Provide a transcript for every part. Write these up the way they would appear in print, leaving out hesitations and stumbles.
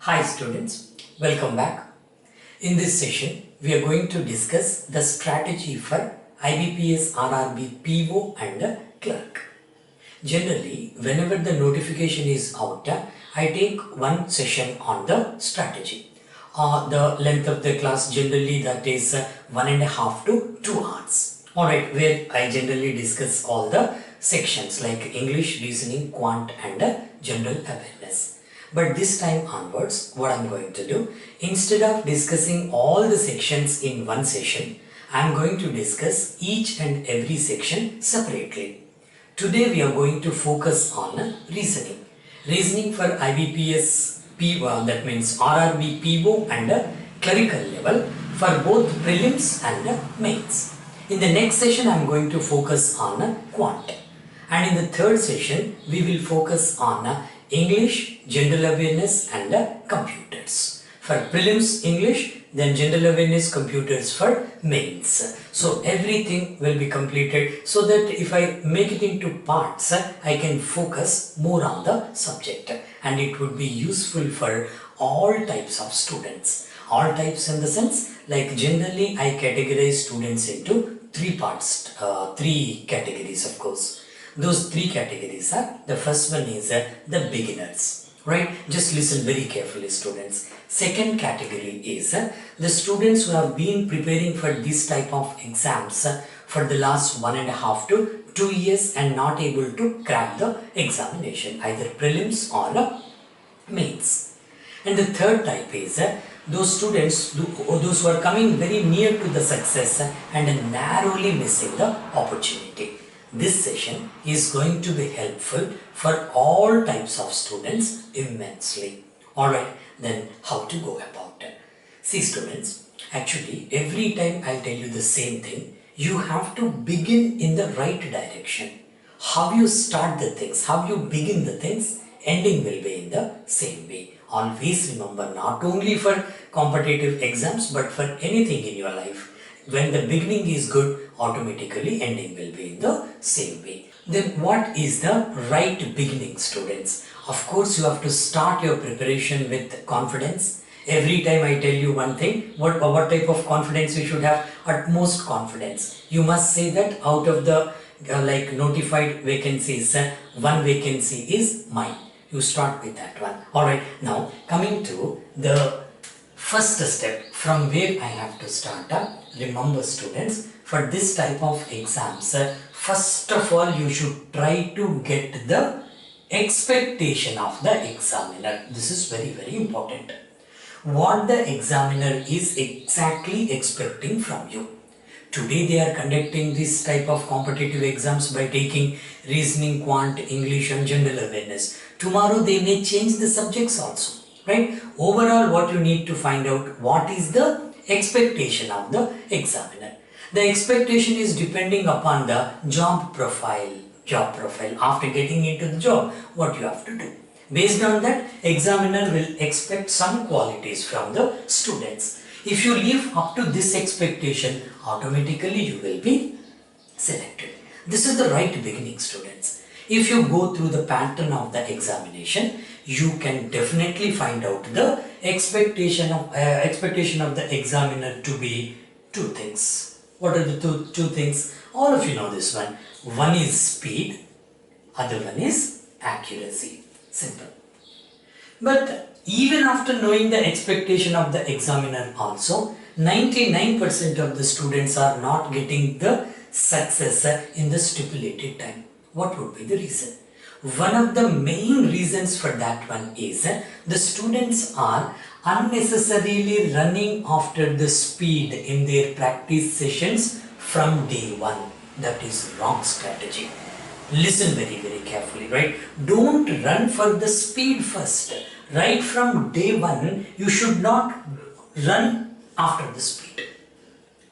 Hi students, welcome back. In this session, we are going to discuss the strategy for IBPS RRB PO and clerk. Generally, whenever the notification is out, I take one session on the strategy. The length of the class generally that is 1.5 to 2 hours. Alright, where I generally discuss all the sections like English, reasoning, quant and general awareness. But this time onwards, what I'm going to do, instead of discussing all the sections in one session, I'm going to discuss each and every section separately. Today we are going to focus on reasoning. Reasoning for IBPS PO, that means RRB PO and clerical level for both prelims and mains. In the next session, I'm going to focus on quant. And in the third session, we will focus on English, general awareness and computers. For prelims English, then general awareness, computers for mains. So everything will be completed so that if I make it into parts, I can focus more on the subject and it would be useful for all types of students. All types in the sense, like generally I categorize students into three parts, three categories of course. Those three categories are, the first one is the beginners, right? Just listen very carefully students. Second category is the students who have been preparing for this type of exams for the last 1.5 to 2 years and not able to crack the examination, either prelims or mains. And the third type is those students, those who are coming very near to the success and narrowly missing the opportunity. This session is going to be helpful for all types of students immensely. Alright, then how to go about it? See students, actually every time I'll tell you the same thing. You have to begin in the right direction. How you start the things, how you begin the things, ending will be in the same way. Always remember, not only for competitive exams but for anything in your life. When the beginning is good, automatically ending will be in the same way. Then what is the right beginning students? Of course, you have to start your preparation with confidence. Every time I tell you one thing, what type of confidence you should have? Utmost confidence. You must say that out of the notified vacancies, one vacancy is mine. You start with that one. Alright, now coming to the first step from where I have to start. Remember students, for this type of exams, first of all you should try to get the expectation of the examiner. This is very important. What the examiner is exactly expecting from you. Today they are conducting this type of competitive exams by taking reasoning, quant, English and general awareness. Tomorrow they may change the subjects also. Right? Overall, what you need to find out, what is the expectation of the examiner. The expectation is depending upon the job profile. After getting into the job, what you have to do. Based on that, examiner will expect some qualities from the students. If you live up to this expectation, automatically you will be selected. This is the right beginning students. If you go through the pattern of the examination, you can definitely find out the expectation of the examiner to be two things. What are the two things? All of you know this one. One is speed, other one is accuracy. Simple. But even after knowing the expectation of the examiner also, 99% of the students are not getting the success in the stipulated time. What would be the reason? One of the main reasons for that one is the students are unnecessarily running after the speed in their practice sessions from day one. That is wrong strategy. Listen very carefully, right? Don't run for the speed first. Right from day one, you should not run after the speed.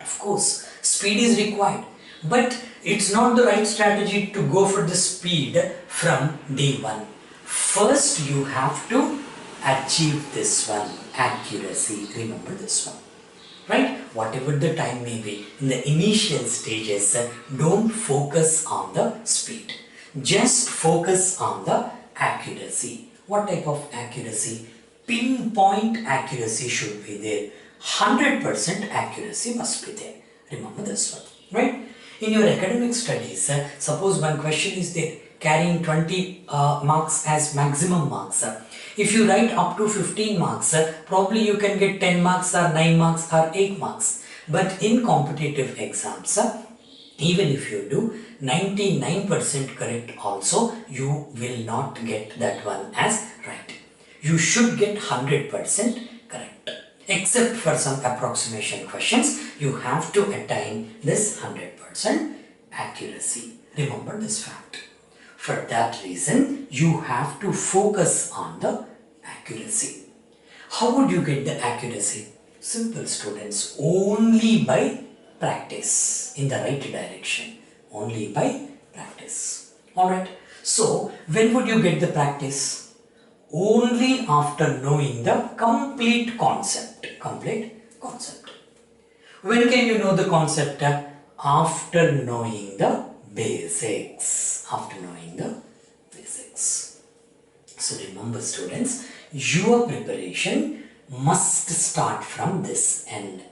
Of course, speed is required, but it's not the right strategy to go for the speed from day one. First, you have to achieve this one, accuracy. Remember this one, right? Whatever the time may be, in the initial stages, don't focus on the speed. Just focus on the accuracy. What type of accuracy? pinpoint accuracy should be there. 100% accuracy must be there. Remember this one, right? In your academic studies, suppose one question is there carrying 20 marks as maximum marks. If you write up to 15 marks, probably you can get 10 marks or 9 marks or 8 marks. But in competitive exams, even if you do 99% correct also, you will not get that one as right. You should get 100% correct. Except for some approximation questions, you have to attain this 100% accuracy. Remember this fact. For that reason, you have to focus on the accuracy. How would you get the accuracy? Simple, students, only by practice in the right direction. Only by practice. Alright. So, when would you get the practice? Only after knowing the complete concept. Complete concept. When can you know the concept? After knowing the basics. After knowing the basics. So remember, students, your preparation must start from this end.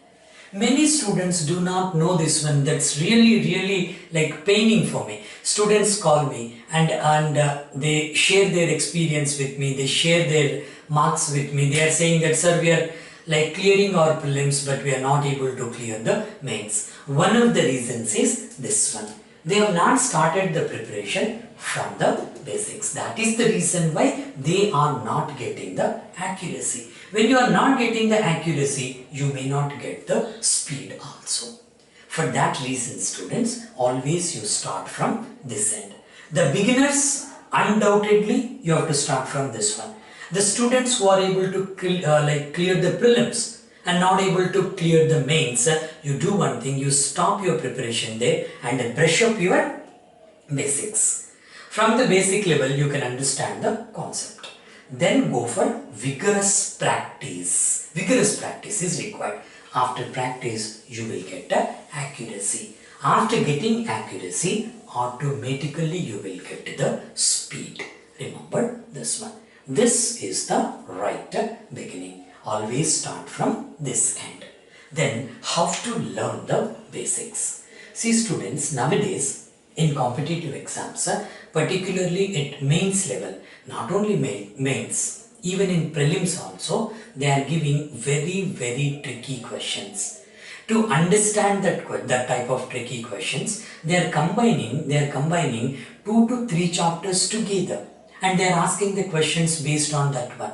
Many students do not know this one. That's really like paining for me. Students call me and they share their experience with me. They share their marks with me. They are saying that, sir, we are like clearing our prelims, but we are not able to clear the mains. One of the reasons is this one. They have not started the preparation from the basics. That is the reason why they are not getting the accuracy. When you are not getting the accuracy, you may not get the speed also. For that reason, students, always you start from this end. The beginners, undoubtedly, you have to start from this one. The students who are able to clear the prelims and not able to clear the mains, you do one thing, you stop your preparation there and brush up your basics. From the basic level, you can understand the concept. Then go for vigorous practice. Vigorous practice is required. After practice, you will get the accuracy. After getting accuracy, automatically you will get the speed. Remember this one. This is the right beginning. Always start from this end. Then how to learn the basics. See, students, nowadays in competitive exams, particularly at mains level, not only mains, even in prelims also, they are giving very tricky questions. To understand that type of tricky questions, they are combining 2 to 3 chapters together, and they are asking the questions based on that one.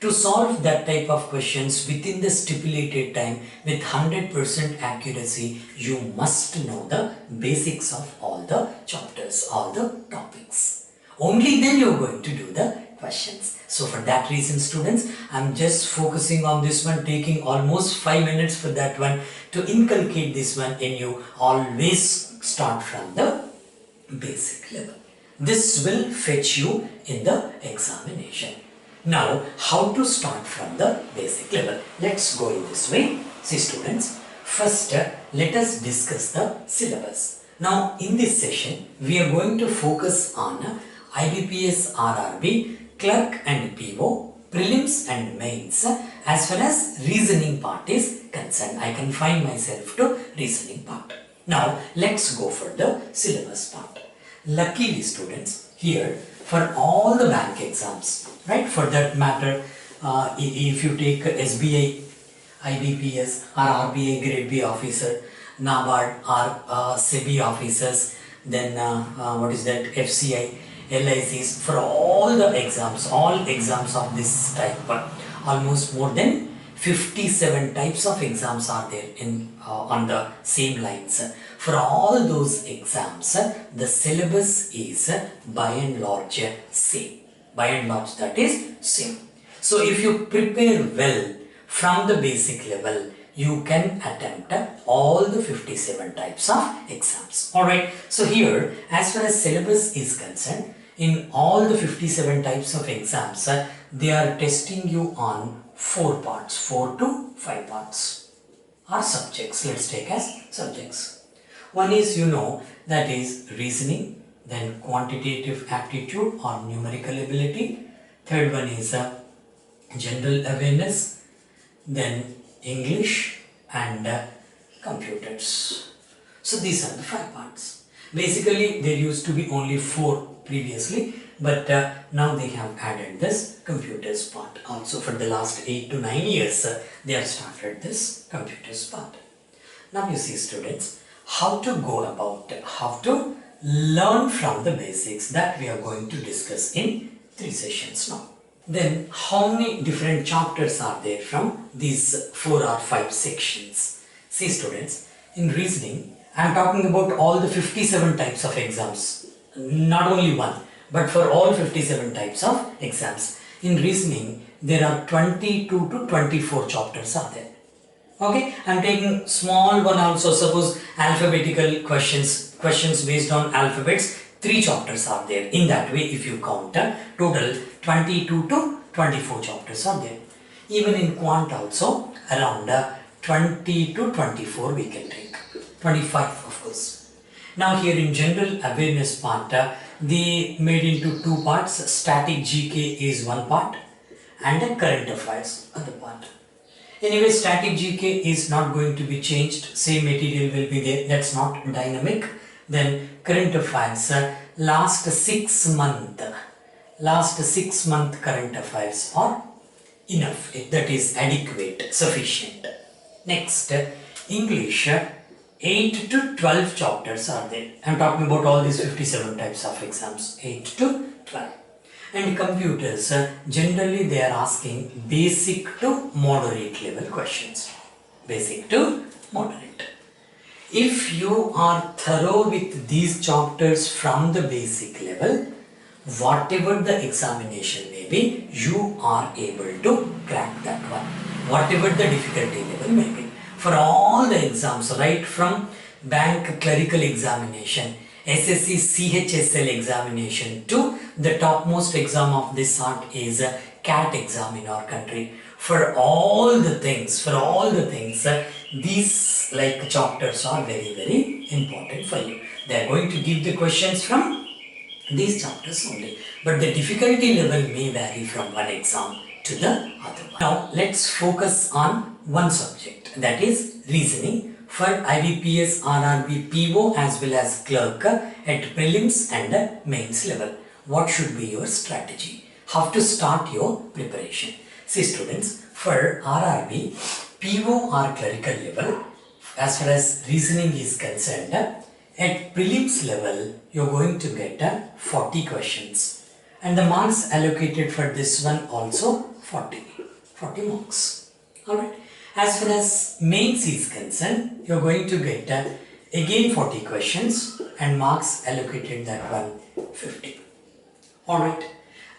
To solve that type of questions within the stipulated time with 100% accuracy, you must know the basics of all the chapters, all the topics. Only then you are going to do the questions. So for that reason, students, I am just focusing on this one, taking almost 5 minutes for that one to inculcate this one in you. Always start from the basic level. This will fetch you in the examination. Now, how to start from the basic level? Let's go in this way. See, students, first let us discuss the syllabus. Now, in this session, we are going to focus on IBPS RRB, clerk and PO, prelims and mains, as far as reasoning part is concerned. I confine myself to reasoning part. Now, let's go for the syllabus part. Luckily, students, here for all the bank exams, right? For that matter, if you take SBI, IBPS RRB Grade B Officer, NABARD SEBI Officers, then what is that, FCI, LICs, for all the exams, all exams of this type, almost more than 57 types of exams are there in on the same lines. For all those exams, the syllabus is by and large same. By and large, that is same. So if you prepare well from the basic level, you can attempt all the 57 types of exams. Alright, so here, as far as syllabus is concerned, in all the 57 types of exams, they are testing you on 4 parts, 4 to 5 parts are subjects. Let's take as subjects. One is, that is reasoning, then quantitative aptitude or numerical ability. Third one is general awareness, then English and computers. So these are the 5 parts. Basically there used to be only 4 previously, but now they have added this computers part also. For the last 8 to 9 years they have started this computers part. Now you see students, how to go about, how to learn from the basics, that we are going to discuss in 3 sessions now. Then how many different chapters are there from these 4 or 5 sections? See students, in reasoning I am talking about all the 57 types of exams, not only one, but for all 57 types of exams. In reasoning there are 22 to 24 chapters are there. Okay, I am taking small one also. Suppose alphabetical questions based on alphabets, 3 chapters are there. In that way, if you count, total 22 to 24 chapters are there. Even in quant also around 20 to 24 we can take, 25 of course. Now here in general awareness part, they made into 2 parts. Static GK is 1 part and current affairs other part. Anyway, static GK is not going to be changed, same material will be there, that's not dynamic. Then current affairs, last 6 month current affairs are enough, that is adequate, sufficient. Next, English, 8 to 12 chapters are there. I am talking about all these 57 types of exams, 8 to 12. And computers, generally they are asking basic to moderate level questions. Basic to moderate. If you are thorough with these chapters from the basic level, whatever the examination may be, you are able to crack that one. Whatever the difficulty level may be. For all the exams, right from bank clerical examination, SSC CGL examination to the topmost exam of this sort is a CAT exam in our country. For all the things, these like chapters are very, very important for you. They are going to give the questions from these chapters only. But the difficulty level may vary from one exam to the other one. Now let's focus on one subject, that is reasoning. For IBPS RRB PO as well as clerk at prelims and mains level. What should be your strategy? How to start your preparation? See students, for RRB, PO or clerical level, as far as reasoning is concerned, at prelims level, you are going to get 40 questions. And the marks allocated for this one also 40 marks. Alright. As far as mains is concerned, you are going to get again 40 questions and marks allocated that one 50. Alright.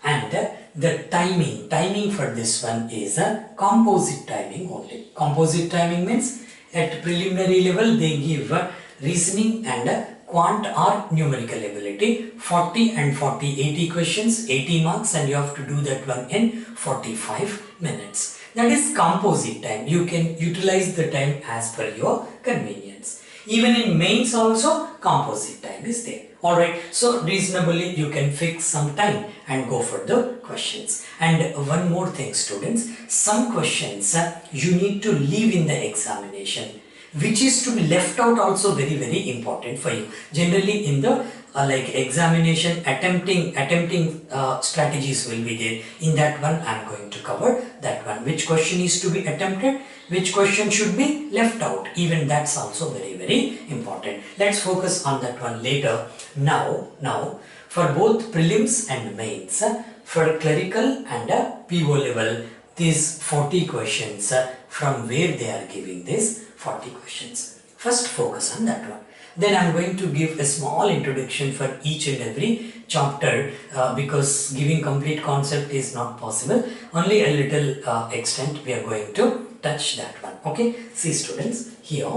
And the timing for this one is a composite timing only. Composite timing means at preliminary level they give reasoning and quant or numerical ability, 40 and 40, 80 questions, 80 marks, and you have to do that one in 45 minutes. That is composite time. You can utilize the time as per your convenience. Even in mains also composite time is there. Alright, so reasonably you can fix some time and go for the questions. And one more thing students, some questions you need to leave in the examination, which is to be left out also very, very important for you. Generally in the like examination attempting strategies will be there. In that one I am going to cover that one. Which question is to be attempted, which question should be left out. Even that's also very, very important. Let's focus on that one later. Now for both prelims and mains, for clerical and PO level, these 40 questions, from where they are giving this 40 questions. First focus on that one. Then I am going to give a small introduction for each and every chapter because giving complete concept is not possible. Only a little extent we are going to touch that one. Okay, see students, here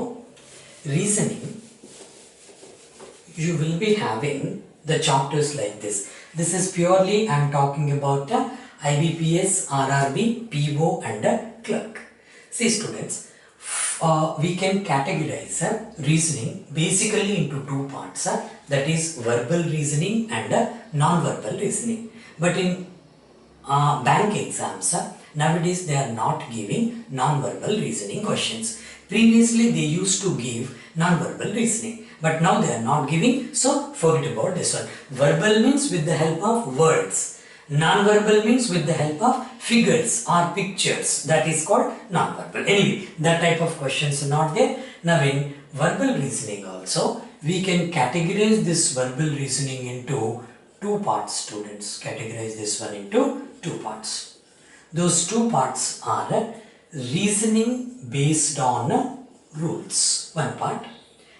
reasoning, you will be having the chapters like this. This is purely I am talking about IBPS, RRB, PO and clerk. See students, we can categorize reasoning basically into 2 parts, that is verbal reasoning and non-verbal reasoning. But in bank exams, nowadays they are not giving non-verbal reasoning questions. Previously they used to give non-verbal reasoning, but now they are not giving, so forget about this one. Verbal means with the help of words. Non-verbal means with the help of figures or pictures. That is called non-verbal. Anyway, that type of questions are not there. Now in verbal reasoning also, we can categorize this verbal reasoning into two parts, students. Categorize this one into two parts. Those two parts are reasoning based on rules, one part,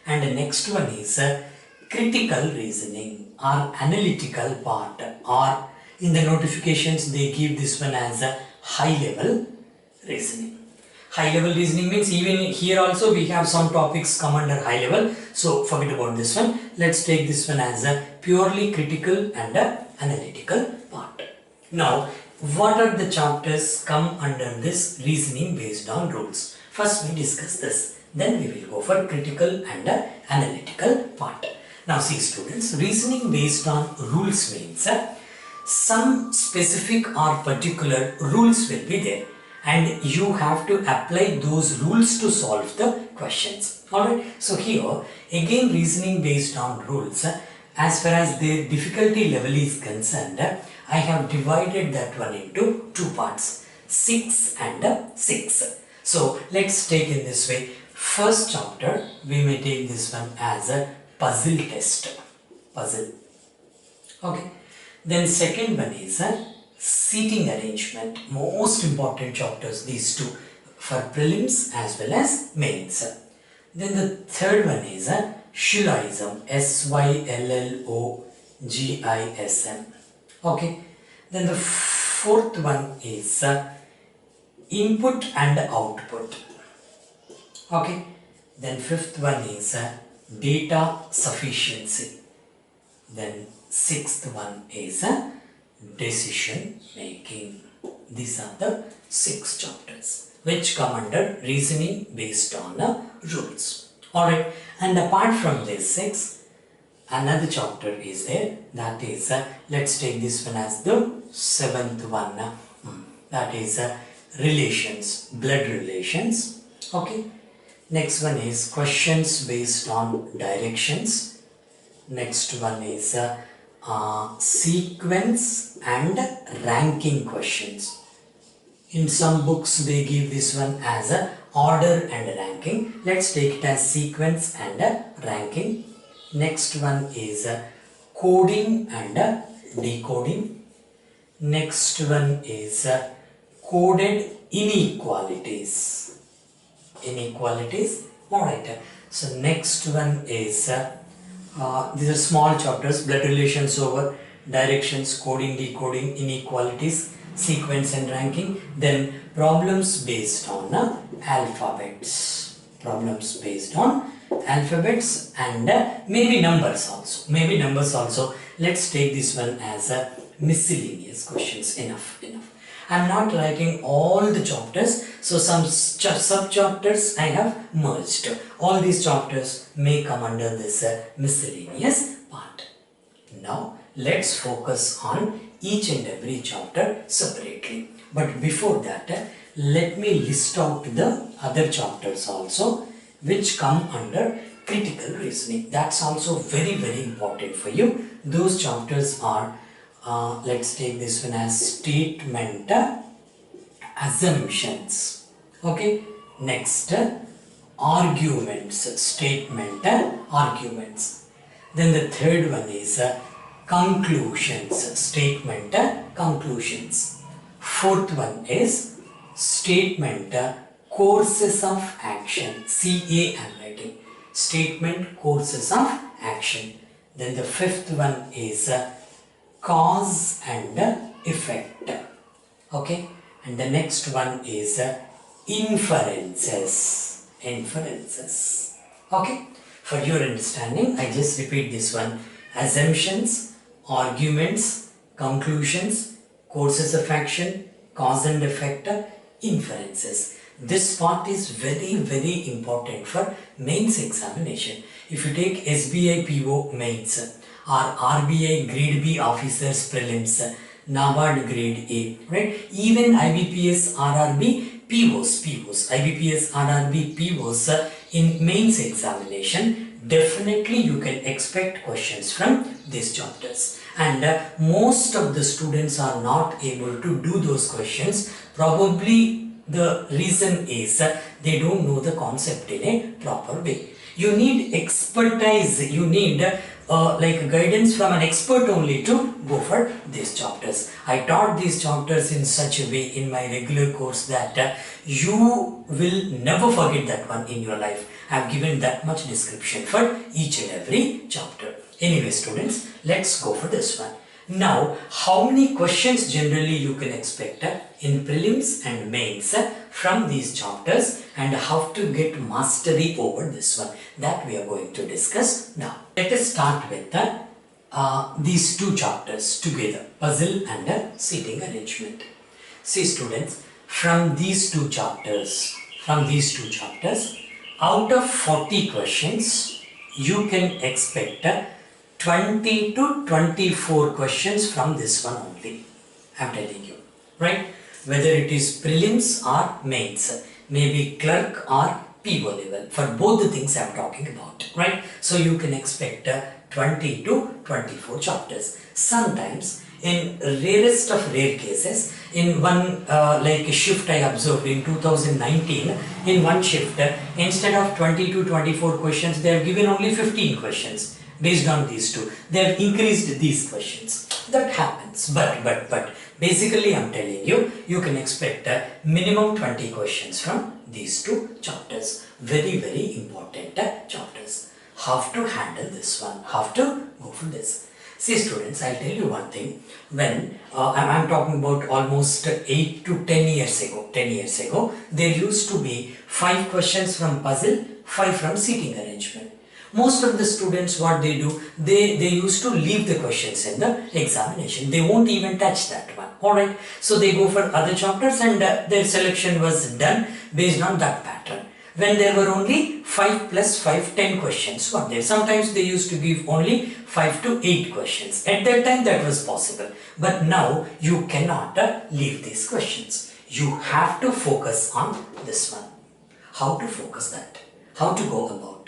and the next one is critical reasoning or analytical part, or in the notifications they give this one as a high level reasoning. High level reasoning means even here also we have some topics come under high level, so forget about this one. Let's take this one as a purely critical and analytical part. Now, what are the chapters come under this reasoning based on rules? First we discuss this, then we will go for critical and analytical part. Now see students, reasoning based on rules means some specific or particular rules will be there, and you have to apply those rules to solve the questions. Alright, so here again reasoning based on rules, as far as their difficulty level is concerned, I have divided that one into two parts, 6 and 6. So let's take in this way. First chapter we may take this one as a puzzle test. Puzzle. Okay. Then second one is seating arrangement. Most important chapters, these two, for prelims as well as mains. Then the third one is Syllogism. Syllogism. Okay. Then the fourth one is input and output. Okay. Then fifth one is data sufficiency. Then sixth one is decision making. These are the 6 chapters which come under reasoning based on rules. Alright, and apart from these 6, another chapter is there, that is, let's take this one as the 7th one, that is relations, blood relations. Okay, next one is questions based on directions. Next one is sequence and ranking questions. In some books they give this one as order and ranking. Let's take it as sequence and ranking. Next one is coding and decoding. Next one is coded inequalities. Inequalities. Alright. So next one is these are small chapters: blood relations over directions, coding, decoding, inequalities, sequence and ranking. Then problems based on alphabets. Problems based on alphabets and maybe numbers also. Maybe numbers also. Let's take this one as miscellaneous questions. Enough. I am not writing all the chapters, so some sub-chapters I have merged. All these chapters may come under this miscellaneous part. Now, let's focus on each and every chapter separately. But before that, let me list out the other chapters also which come under critical reasoning. That's also very, very important for you. Those chapters are let's take this one as statement assumptions. Okay, next arguments, statement arguments. Then the third one is conclusions, statement conclusions. Fourth one is statement courses of action, CA I am writing, statement courses of action. Then the fifth one is cause and effect. Okay, and the next one is inferences. Inferences. Okay, for your understanding, I just repeat this one: assumptions, arguments, conclusions, courses of action, cause and effect, inferences. This part is very, very important for mains examination. If you take SBI PO mains or RBI Grade B Officers prelims, NABARD Grade A, right? Even IBPS RRB POs, IBPS RRB POs in mains examination, definitely you can expect questions from these chapters. And most of the students are not able to do those questions. Probably the reason is they don't know the concept in a proper way. You need expertise, you need like guidance from an expert only to go for these chapters. I taught these chapters in such a way in my regular course that you will never forget that one in your life. I have given that much description for each and every chapter. Anyway students, let's go for this one. Now, how many questions generally you can expect in prelims and mains from these chapters, and how to get mastery over this one, that we are going to discuss now. Let us start with these two chapters together, puzzle and seating arrangement. See students, from these two chapters, out of 40 questions, you can expect 20 to 24 questions from this one only. I am telling you, right? Whether it is prelims or mains, maybe clerk or PO level, for both the things I am talking about, right? So you can expect 20 to 24 chapters. Sometimes, in rarest of rare cases, in one like shift I observed in 2019, in one shift, instead of 20 to 24 questions, they have given only 15 questions. Based on these two, they have increased these questions. That happens, but basically I'm telling you, you can expect minimum 20 questions from these two chapters. Very, very important chapters. How to handle this one, how to go for this. See students, I'll tell you one thing. When I'm talking about almost 8 to 10 years ago, there used to be 5 questions from puzzle, 5 from seating arrangement. Most of the students, what they do, they used to leave the questions in the examination. They won't even touch that one. Alright, so they go for other chapters and their selection was done based on that pattern. When there were only 5 plus 5, 10 questions were there. Sometimes they used to give only 5 to 8 questions. At that time that was possible. But now you cannot leave these questions. You have to focus on this one. How to focus that? How to go about?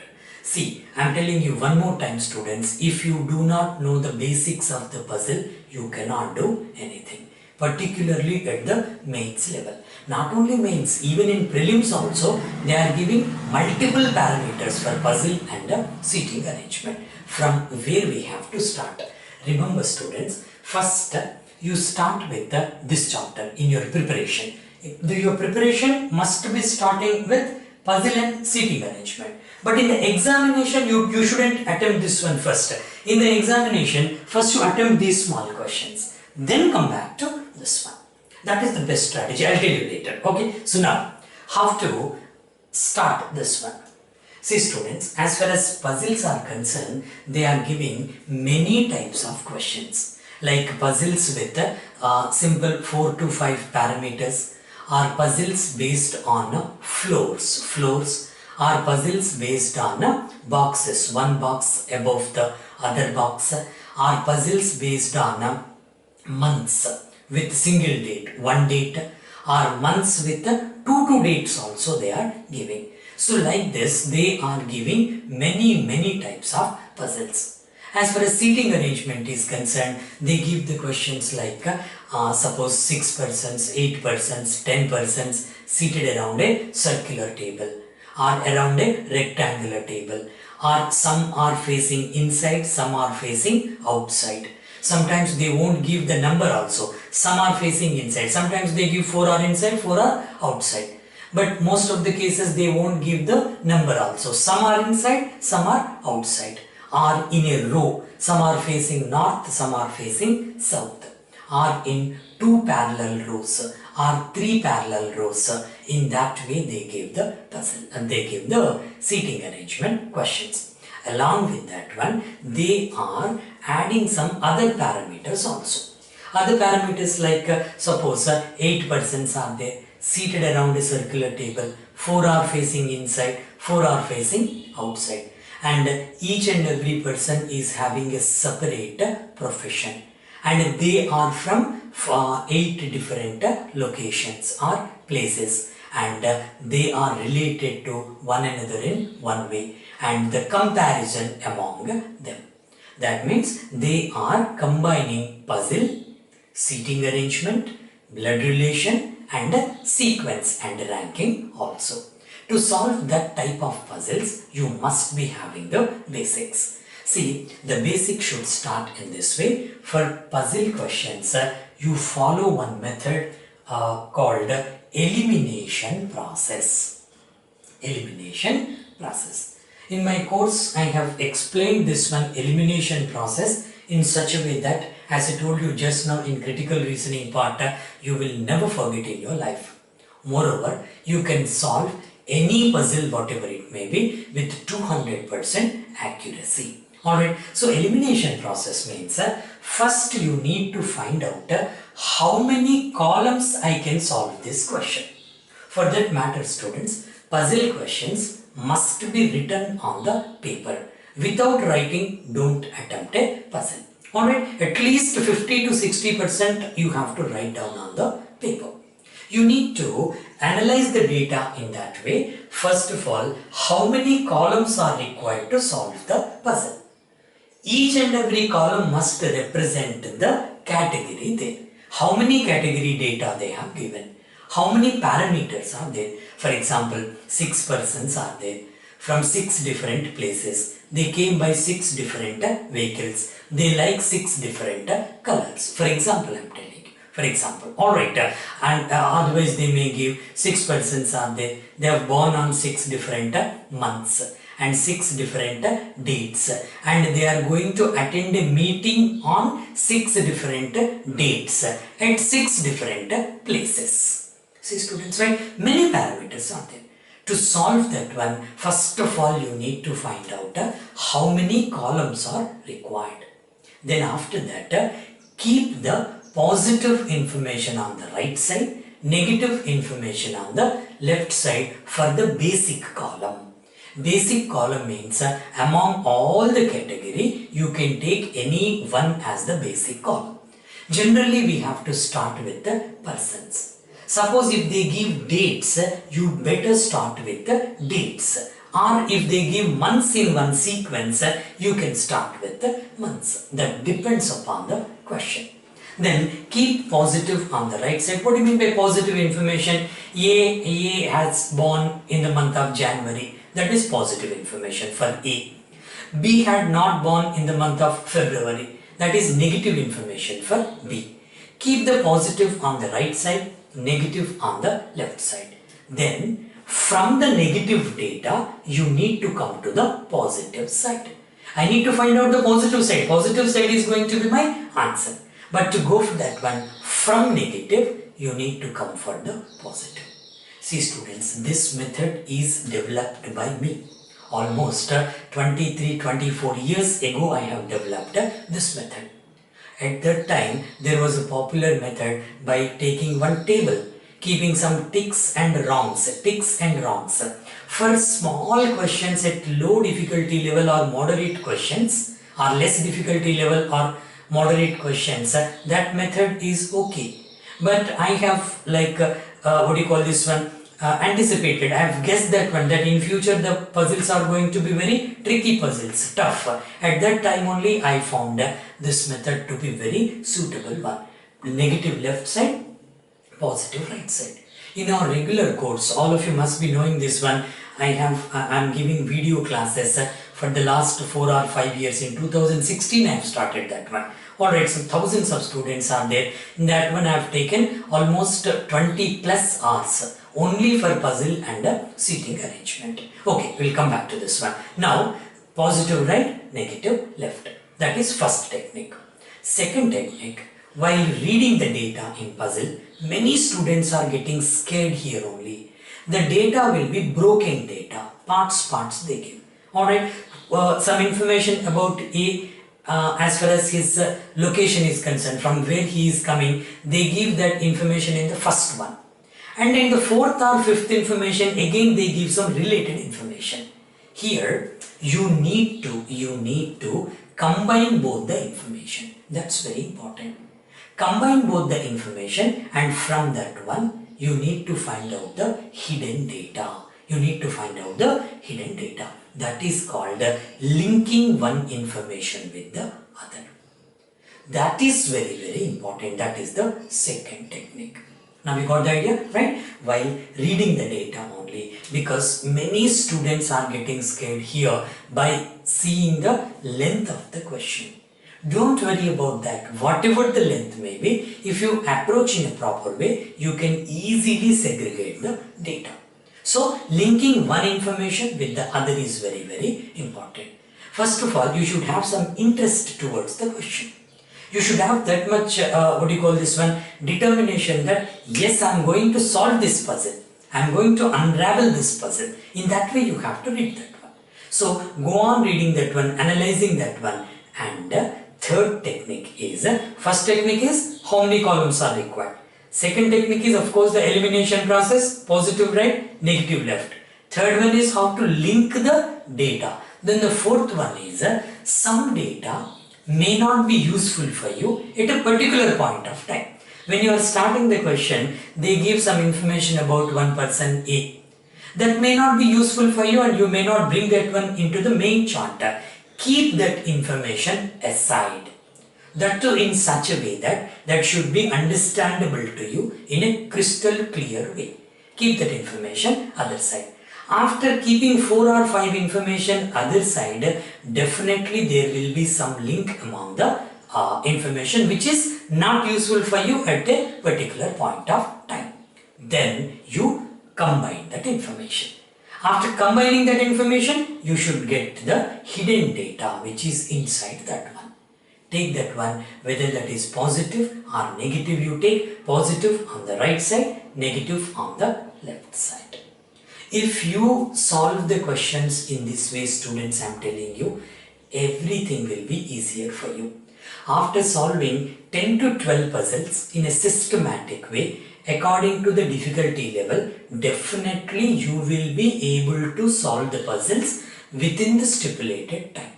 See, I am telling you one more time students, if you do not know the basics of the puzzle, you cannot do anything. Particularly at the mains level. Not only mains, even in prelims also, they are giving multiple parameters for puzzle and seating arrangement. From where we have to start. Remember students, first you start with this chapter in your preparation. Your preparation must be starting with puzzle and seating arrangement. But in the examination, you shouldn't attempt this one first. In the examination, first you attempt these small questions. Then come back to this one. That is the best strategy. I'll tell you later. Okay. So now, how to start this one? See students, as far as puzzles are concerned, they are giving many types of questions. Like puzzles with simple 4 to 5 parameters, or puzzles based on floors, are puzzles based on boxes, one box above the other box, are puzzles based on months with single date, one date, or months with 2 dates also they are giving. So like this, they are giving many types of puzzles. As far as seating arrangement is concerned, they give the questions like suppose 6 persons, 8 persons, 10 persons seated around a circular table, or around a rectangular table, or some are facing inside, some are facing outside. Sometimes they won't give the number also. Some are facing inside. Sometimes they give 4 are inside, 4 are outside. But most of the cases they won't give the number also. Some are inside, some are outside. Or in a row. Some are facing north, some are facing south. Or in 2 parallel rows. Or 3 parallel rows. In that way they give the puzzle and they give the seating arrangement questions. Along with that one, they are adding some other parameters also. Other parameters like suppose 8 persons are there seated around a circular table, 4 are facing inside, 4 are facing outside, and each and every person is having a separate profession, and they are from 8 different locations or places, and they are related to one another in one way, and the comparison among them. That means they are combining puzzle, seating arrangement, blood relation, and sequence and ranking also. To solve that type of puzzles, you must be having the basics. See, the basic should start in this way. For puzzle questions, you follow one method called elimination process. Elimination process. In my course, I have explained this one elimination process in such a way that, as I told you just now in critical reasoning part, you will never forget in your life. Moreover, you can solve any puzzle, whatever it may be, with 200% accuracy. Alright, so elimination process means first you need to find out how many columns I can solve this question. For that matter, students, puzzle questions must be written on the paper. Without writing, don't attempt a puzzle. Alright, at least 50 to 60% you have to write down on the paper. You need to analyze the data in that way. First of all, how many columns are required to solve the puzzle? Each and every column must represent the category there. How many category data they have given? How many parameters are there? For example, 6 persons are there from 6 different places. They came by 6 different vehicles. They like 6 different colors. For example, I am telling. For example, alright, and otherwise they may give 6 persons are there. They are born on 6 different months and 6 different dates, and they are going to attend a meeting on 6 different dates at 6 different places. See students, right? Many parameters are there. To solve that one, first of all you need to find out how many columns are required. Then after that, keep the positive information on the right side, negative information on the left side for the basic column. Basic column means among all the category, you can take any one as the basic column. Generally, we have to start with the persons. Suppose if they give dates, you better start with the dates. Or if they give months in one sequence, you can start with the months. That depends upon the question. Then keep positive on the right side. What do you mean by positive information? A has born in the month of January. That is positive information for A. B had not born in the month of February. That is negative information for B. Keep the positive on the right side, negative on the left side. Then from the negative data, you need to come to the positive side. I need to find out the positive side. Positive side is going to be my answer. But to go for that one, from negative, you need to come for the positive. See students, this method is developed by me. Almost 23-24 years ago, I have developed this method. At that time, there was a popular method by taking one table, keeping some ticks and wrongs. For small questions at low difficulty level or moderate questions, or less difficulty level or moderate questions, that method is okay. But I have anticipated, I have guessed that one, that in future the puzzles are going to be very tricky puzzles, tough. At that time only I found this method to be very suitable one. Negative left side, positive right side. In our regular course, all of you must be knowing this one. I am giving video classes for the last 4 or 5 years. In 2016 I have started that one. Alright, so thousands of students are there. In that one I have taken almost 20 plus hours only for puzzle and seating arrangement. Okay, we'll come back to this one. Now, positive right, negative left. That is first technique. Second technique, while reading the data in puzzle, many students are getting scared here only. The data will be broken data, parts they give. Alright, some information about A, as far as his location is concerned, from where he is coming, they give that information in the first one. And in the fourth or fifth information, again they give some related information. Here, you need to combine both the information. That's very important. Combine both the information, and from that one you need to find out the hidden data. You need to find out the hidden data. That is called linking one information with the other. That is very, very important. That is the second technique. Now we got the idea, right? While reading the data only, because many students are getting scared here by seeing the length of the question. Don't worry about that. Whatever the length may be, if you approach in a proper way, you can easily segregate the data. So linking one information with the other is very, very important. First of all, you should have some interest towards the question. You should have that much, determination that yes, I am going to solve this puzzle. I am going to unravel this puzzle. In that way, you have to read that one. So go on reading that one, analyzing that one. And third technique is, first technique is how many columns are required. Second technique is of course the elimination process, positive right, negative left. Third one is how to link the data. Then the fourth one is some data may not be useful for you at a particular point of time. When you are starting the question, they give some information about one person A. That may not be useful for you and you may not bring that one into the main charter. Keep that information aside. That too in such a way that should be understandable to you in a crystal clear way. Keep that information other side. After keeping 4 or 5 information other side, definitely there will be some link among the information which is not useful for you at a particular point of time. Then you combine that information. After combining that information, you should get the hidden data which is inside that one. Take that one, whether that is positive or negative, you take positive on the right side, negative on the left side. If you solve the questions in this way, students, I am telling you, everything will be easier for you. After solving 10 to 12 puzzles in a systematic way, according to the difficulty level, definitely you will be able to solve the puzzles within the stipulated time.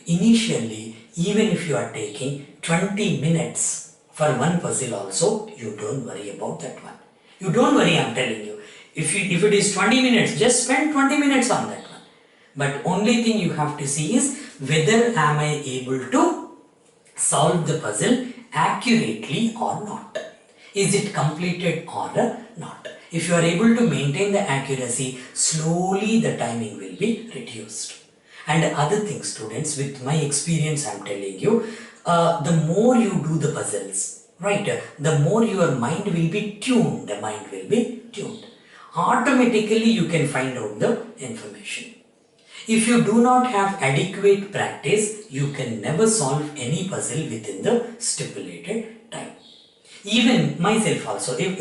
Initially, even if you are taking 20 minutes for one puzzle also, you don't worry about that one. You don't worry, I am telling you. If it is 20 minutes, just spend 20 minutes on that one. But only thing you have to see is whether am I able to solve the puzzle accurately or not. Is it completed or not? If you are able to maintain the accuracy, slowly the timing will be reduced. And other things, students, with my experience I am telling you, the more you do the puzzles, right, the more your mind will be tuned. The mind will be tuned. Automatically you can find out the information. If you do not have adequate practice, you can never solve any puzzle within the stipulated time. Even myself also, if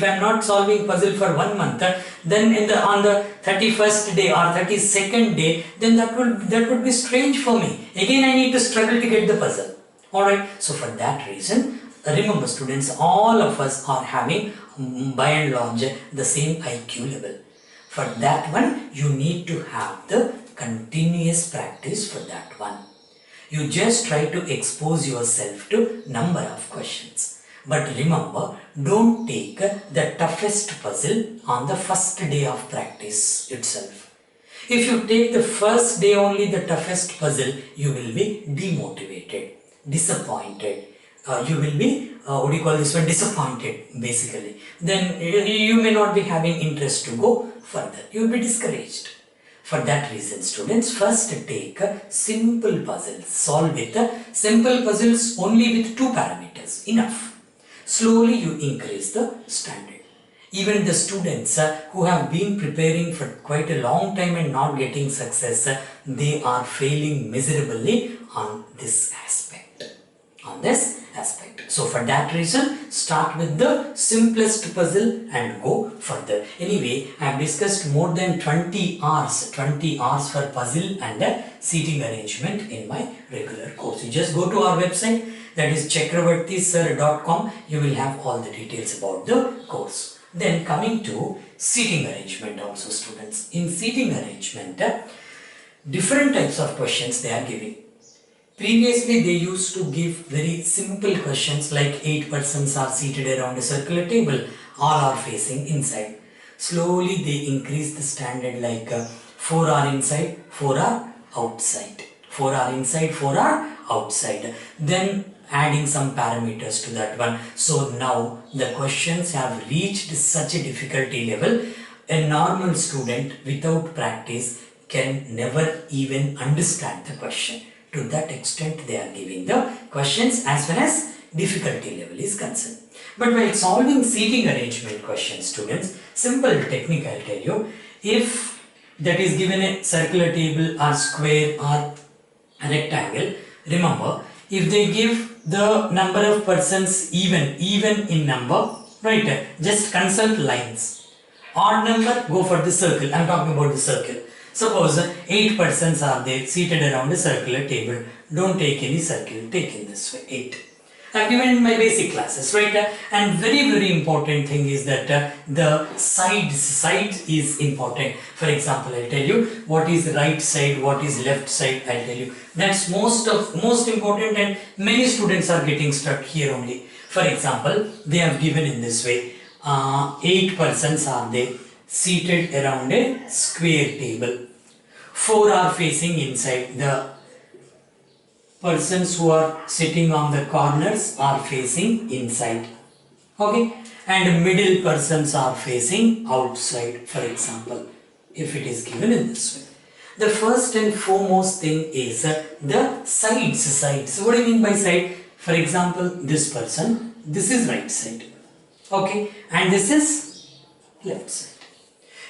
I am not solving puzzle for 1 month, then on the 31st day or 32nd day, then that would be strange for me. Again I need to struggle to get the puzzle. Alright, so for that reason, remember students, all of us are having by and large the same IQ level. For that one, you need to have the continuous practice for that one. You just try to expose yourself to number of questions. But remember, don't take the toughest puzzle on the first day of practice itself. If you take the first day only the toughest puzzle, you will be demotivated, disappointed. You will be, disappointed basically. Then you may not be having interest to go further. You will be discouraged. For that reason, students, first take simple puzzles. Solve with simple puzzles only with 2 parameters. Enough. Slowly you increase the standard. Even the students who have been preparing for quite a long time and not getting success, they are failing miserably on this aspect. So for that reason, start with the simplest puzzle and go further. Anyway, I have discussed more than 20 hours for puzzle and seating arrangement in my regular course. You just go to our website, that is chakravarthysir.com. You will have all the details about the course. Then coming to seating arrangement also, students. In seating arrangement, different types of questions they are giving. Previously, they used to give very simple questions like 8 persons are seated around a circular table, all are facing inside. Slowly, they increased the standard like 4 are inside, 4 are outside. 4 are inside, 4 are outside. Then adding some parameters to that one. So now the questions have reached such a difficulty level, a normal student without practice can never even understand the question. To that extent, they are giving the questions as far as difficulty level is concerned. But while solving seating arrangement questions, students, simple technique I'll tell you. If that is given a circular table or square or a rectangle, remember, if they give the number of persons even in number, right, just consult lines. Odd number, go for the circle. I am talking about the circle. Suppose 8 persons are there seated around a circular table. Don't take any circle, take in this way, 8. I have given in my basic classes, right? And very important thing is that the sides is important. For example, I'll tell you what is right side, what is left side, I'll tell you. That's most important, and many students are getting stuck here only. For example, they have given in this way, 8 persons are there seated around a square table. 4 are facing inside. The persons who are sitting on the corners are facing inside. Okay, and middle persons are facing outside, for example, if it is given in this way. The first and foremost thing is the sides. What do you mean by side? For example, this person, this is right side. Okay, and this is left side.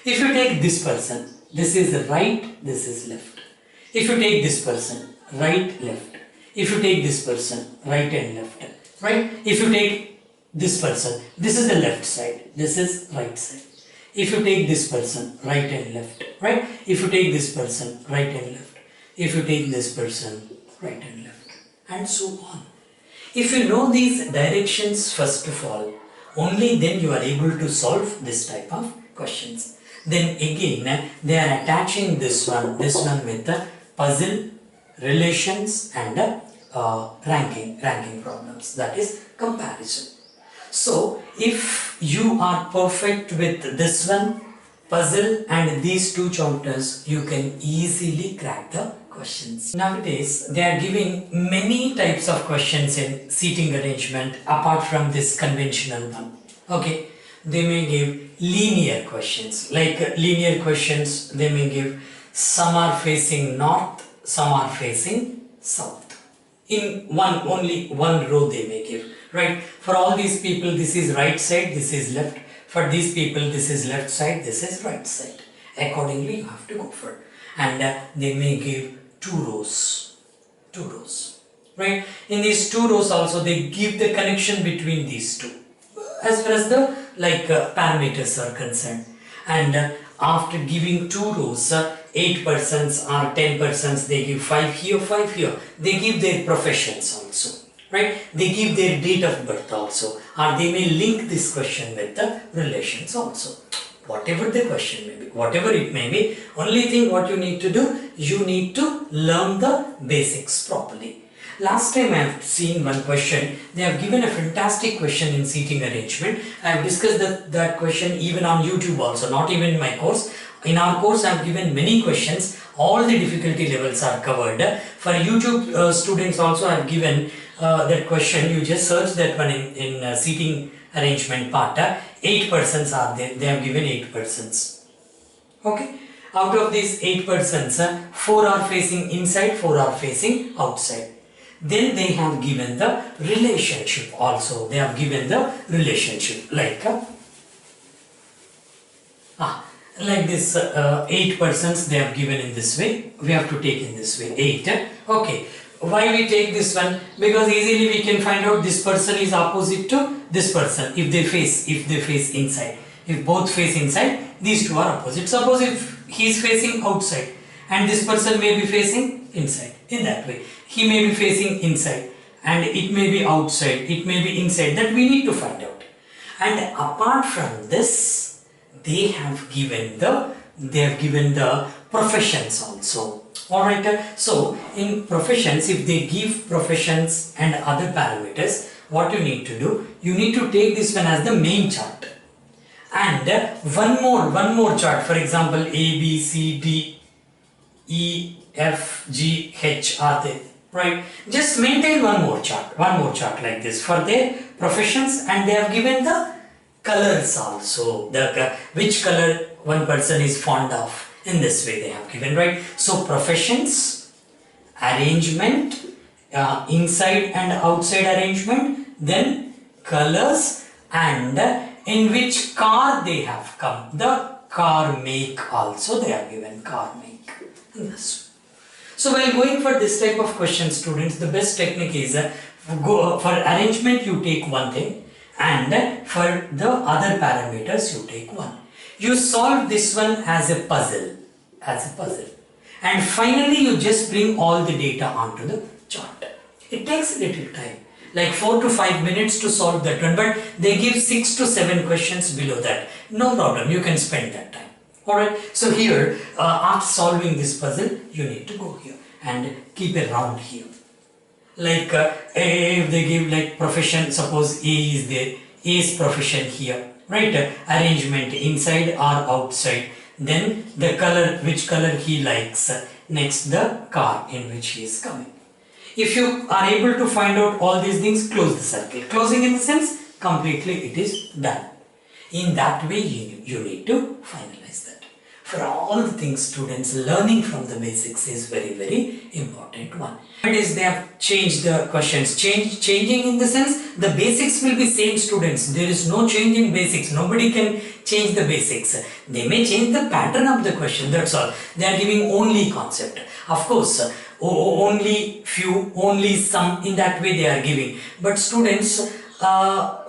If you take this person, this is right, this is left. If you take this person, right, left. If you take this person, right and left, right? If you take this person, this is the left side, this is right side. If you take this person, right and left, right? If you take this person, right and left. If you take this person, right and left, and so on. If you know these directions first of all, only then you are able to solve this type of questions. Then again, they are attaching this one with the puzzle, relations and ranking problems, that is comparison. So if you are perfect with this one, puzzle and these two chapters, you can easily crack the questions. Nowadays, they are giving many types of questions in seating arrangement apart from this conventional one. Okay, they may give linear questions. Like linear questions, they may give some are facing north, some are facing south. In only one row they may give, right? For all these people, this is right side, this is left. For these people, this is left side, this is right side. Accordingly, you have to go for it. And they may give two rows, right? In these two rows also, they give the connection between these two, as far as the parameters are concerned. And after giving two rows, 8 persons or 10 persons, they give 5 here, 5 here. They give their professions also, right? They give their date of birth also, or they may link this question with the relations also. Whatever the question may be, whatever it may be, only thing what you need to do, you need to learn the basics properly. Last time I have seen one question. They have given a fantastic question in seating arrangement. I have discussed that question even on YouTube also, not even in my course. In our course, I have given many questions. All the difficulty levels are covered. For YouTube students also, I have given that question. You just search that one in seating arrangement part. 8 persons are there. They have given 8 persons. Okay. Out of these 8 persons, 4 are facing inside, 4 are facing outside. Then they have given the relationship also. They have given the relationship like this 8 persons they have given in this way. We have to take in this way 8. Okay. Why we take this one? Because easily we can find out this person is opposite to this person if they face inside. If both face inside, these two are opposite. Suppose if he is facing outside and this person may be facing inside. In that way, he may be facing inside and it may be outside, it may be inside. That we need to find out. And apart from this, they have given the professions also. Alright, so in professions, if they give professions and other parameters, what you need to do, you need to take this one as the main chart. And one more chart, for example, A, B, C, D, E, F, G, H are there, right? Just maintain one more chart like this for their professions, and they have given the colors also, which color one person is fond of. In this way they have given, right? So professions, arrangement, inside and outside arrangement, then colors, and in which car they have come, the car make also they have given, car make. Yes. So while going for this type of question, students, the best technique is for arrangement you take one thing, and for the other parameters you take one. You solve this one as a puzzle, and finally you just bring all the data onto the chart. It takes a little time, like 4 to 5 minutes to solve that one, but they give 6 to 7 questions below that. No problem, you can spend that time. Alright, so here after solving this puzzle, you need to go here and keep a round here. Like if they give like profession, suppose A is there, A is profession here, right? Arrangement inside or outside, then the color, which color he likes, next the car in which he is coming. If you are able to find out all these things, close the circle. Closing in the sense, completely it is done. In that way you need to finalize that. For all the things, students, learning from the basics is very, very important one. It is they have changed the questions. Changing in the sense, the basics will be same, students. There is no change in basics. Nobody can change the basics. They may change the pattern of the question, that's all. They are giving only concept. Of course, only few, only some, in that way they are giving. But students,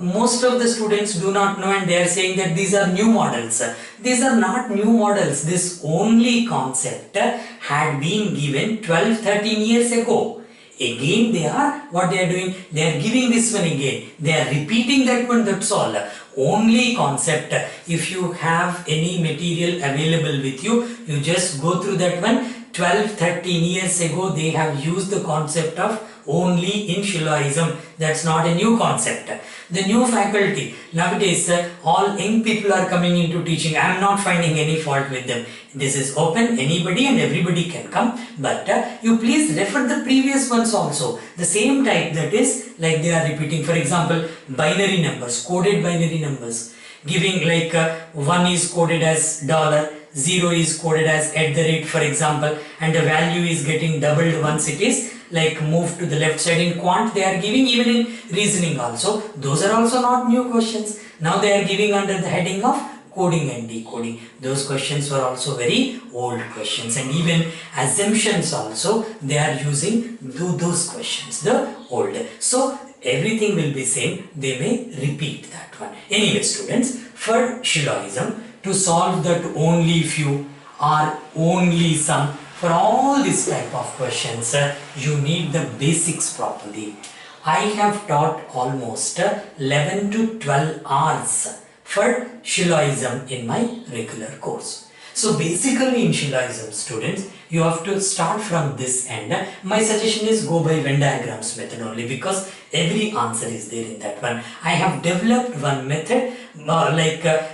most of the students do not know, and they are saying that these are new models. These are not new models. This only concept had been given 12-13 years ago. Again they are, what they are doing, they are giving this one again. They are repeating that one, that's all. Only concept. If you have any material available with you, you just go through that one. 12-13 years ago they have used the concept of only in Shilloism. That's not a new concept. The new faculty, nowadays all young people are coming into teaching. I am not finding any fault with them. This is open, anybody and everybody can come, but you please refer the previous ones also. The same type, that is like they are repeating. For example, binary numbers, coded binary numbers, giving like 1 is coded as $, 0 is coded as @ for example, and the value is getting doubled once it is like moved to the left side. In quant they are giving, even in reasoning also. Those are also not new questions. Now they are giving under the heading of coding and decoding. Those questions were also very old questions, and even assumptions also they are using those questions, the old. So everything will be same. They may repeat that one. Anyway, students, for Shilloism, to solve that only few or only some, for all this type of questions, you need the basics properly. I have taught almost 11 to 12 hours for Shilloism in my regular course. So basically in Shilloism, students, you have to start from this end. My suggestion is go by Venn diagrams method only, because every answer is there in that one. I have developed one method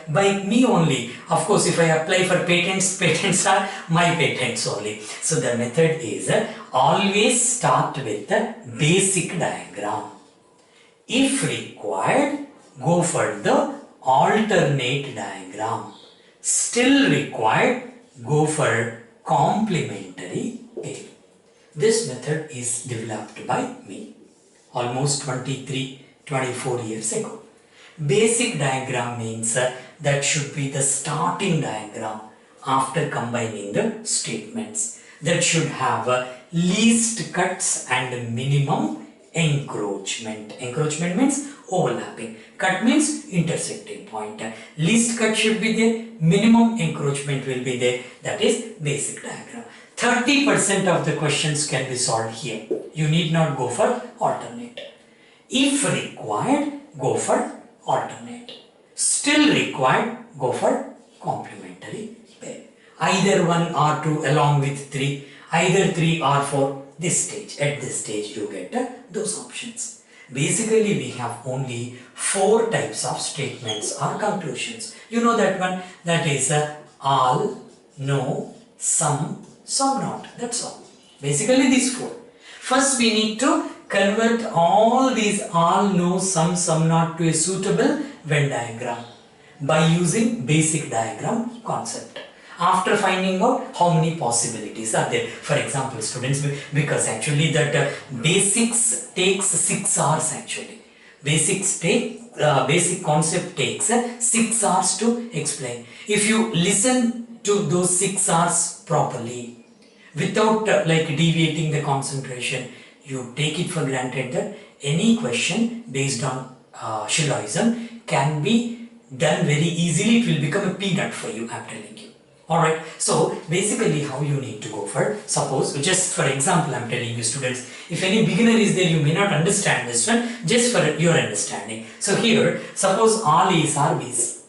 by me only. Of course, if I apply for patents, patents are my patents only. So the method is always start with the basic diagram. If required, go for the alternate diagram. Still required, go for complementary table. This method is developed by me almost 24 years ago. Basic diagram means that should be the starting diagram after combining the statements. That should have least cuts and minimum encroachment. Encroachment means overlapping. Cut means intersecting point. Least cut should be there. Minimum encroachment will be there. That is basic diagram. 30% of the questions can be solved here. You need not go for alternate. If required, go for alternate. Still required, go for complementary pair. Either 1 or 2 along with 3. either 3 or 4, this stage. At this stage you get those options. Basically we have only 4 types of statements or conclusions. You know that one, that is all, no, some not. That's all. Basically these 4. First we need to convert all these all, no, some not to a suitable Venn diagram by using basic diagram concept. After finding out how many possibilities are there. For example, students, because actually that basics takes 6 hours actually. Basic concept takes 6 hours to explain. If you listen to those 6 hours properly, without like deviating the concentration, you take it for granted that any question based on Shilloism can be done very easily. It will become a peanut for you, I'm telling you. Alright, so basically how you need to go for, suppose, just for example I'm telling you students, if any beginner is there, you may not understand this one, just for your understanding. So here, suppose all A's are B's.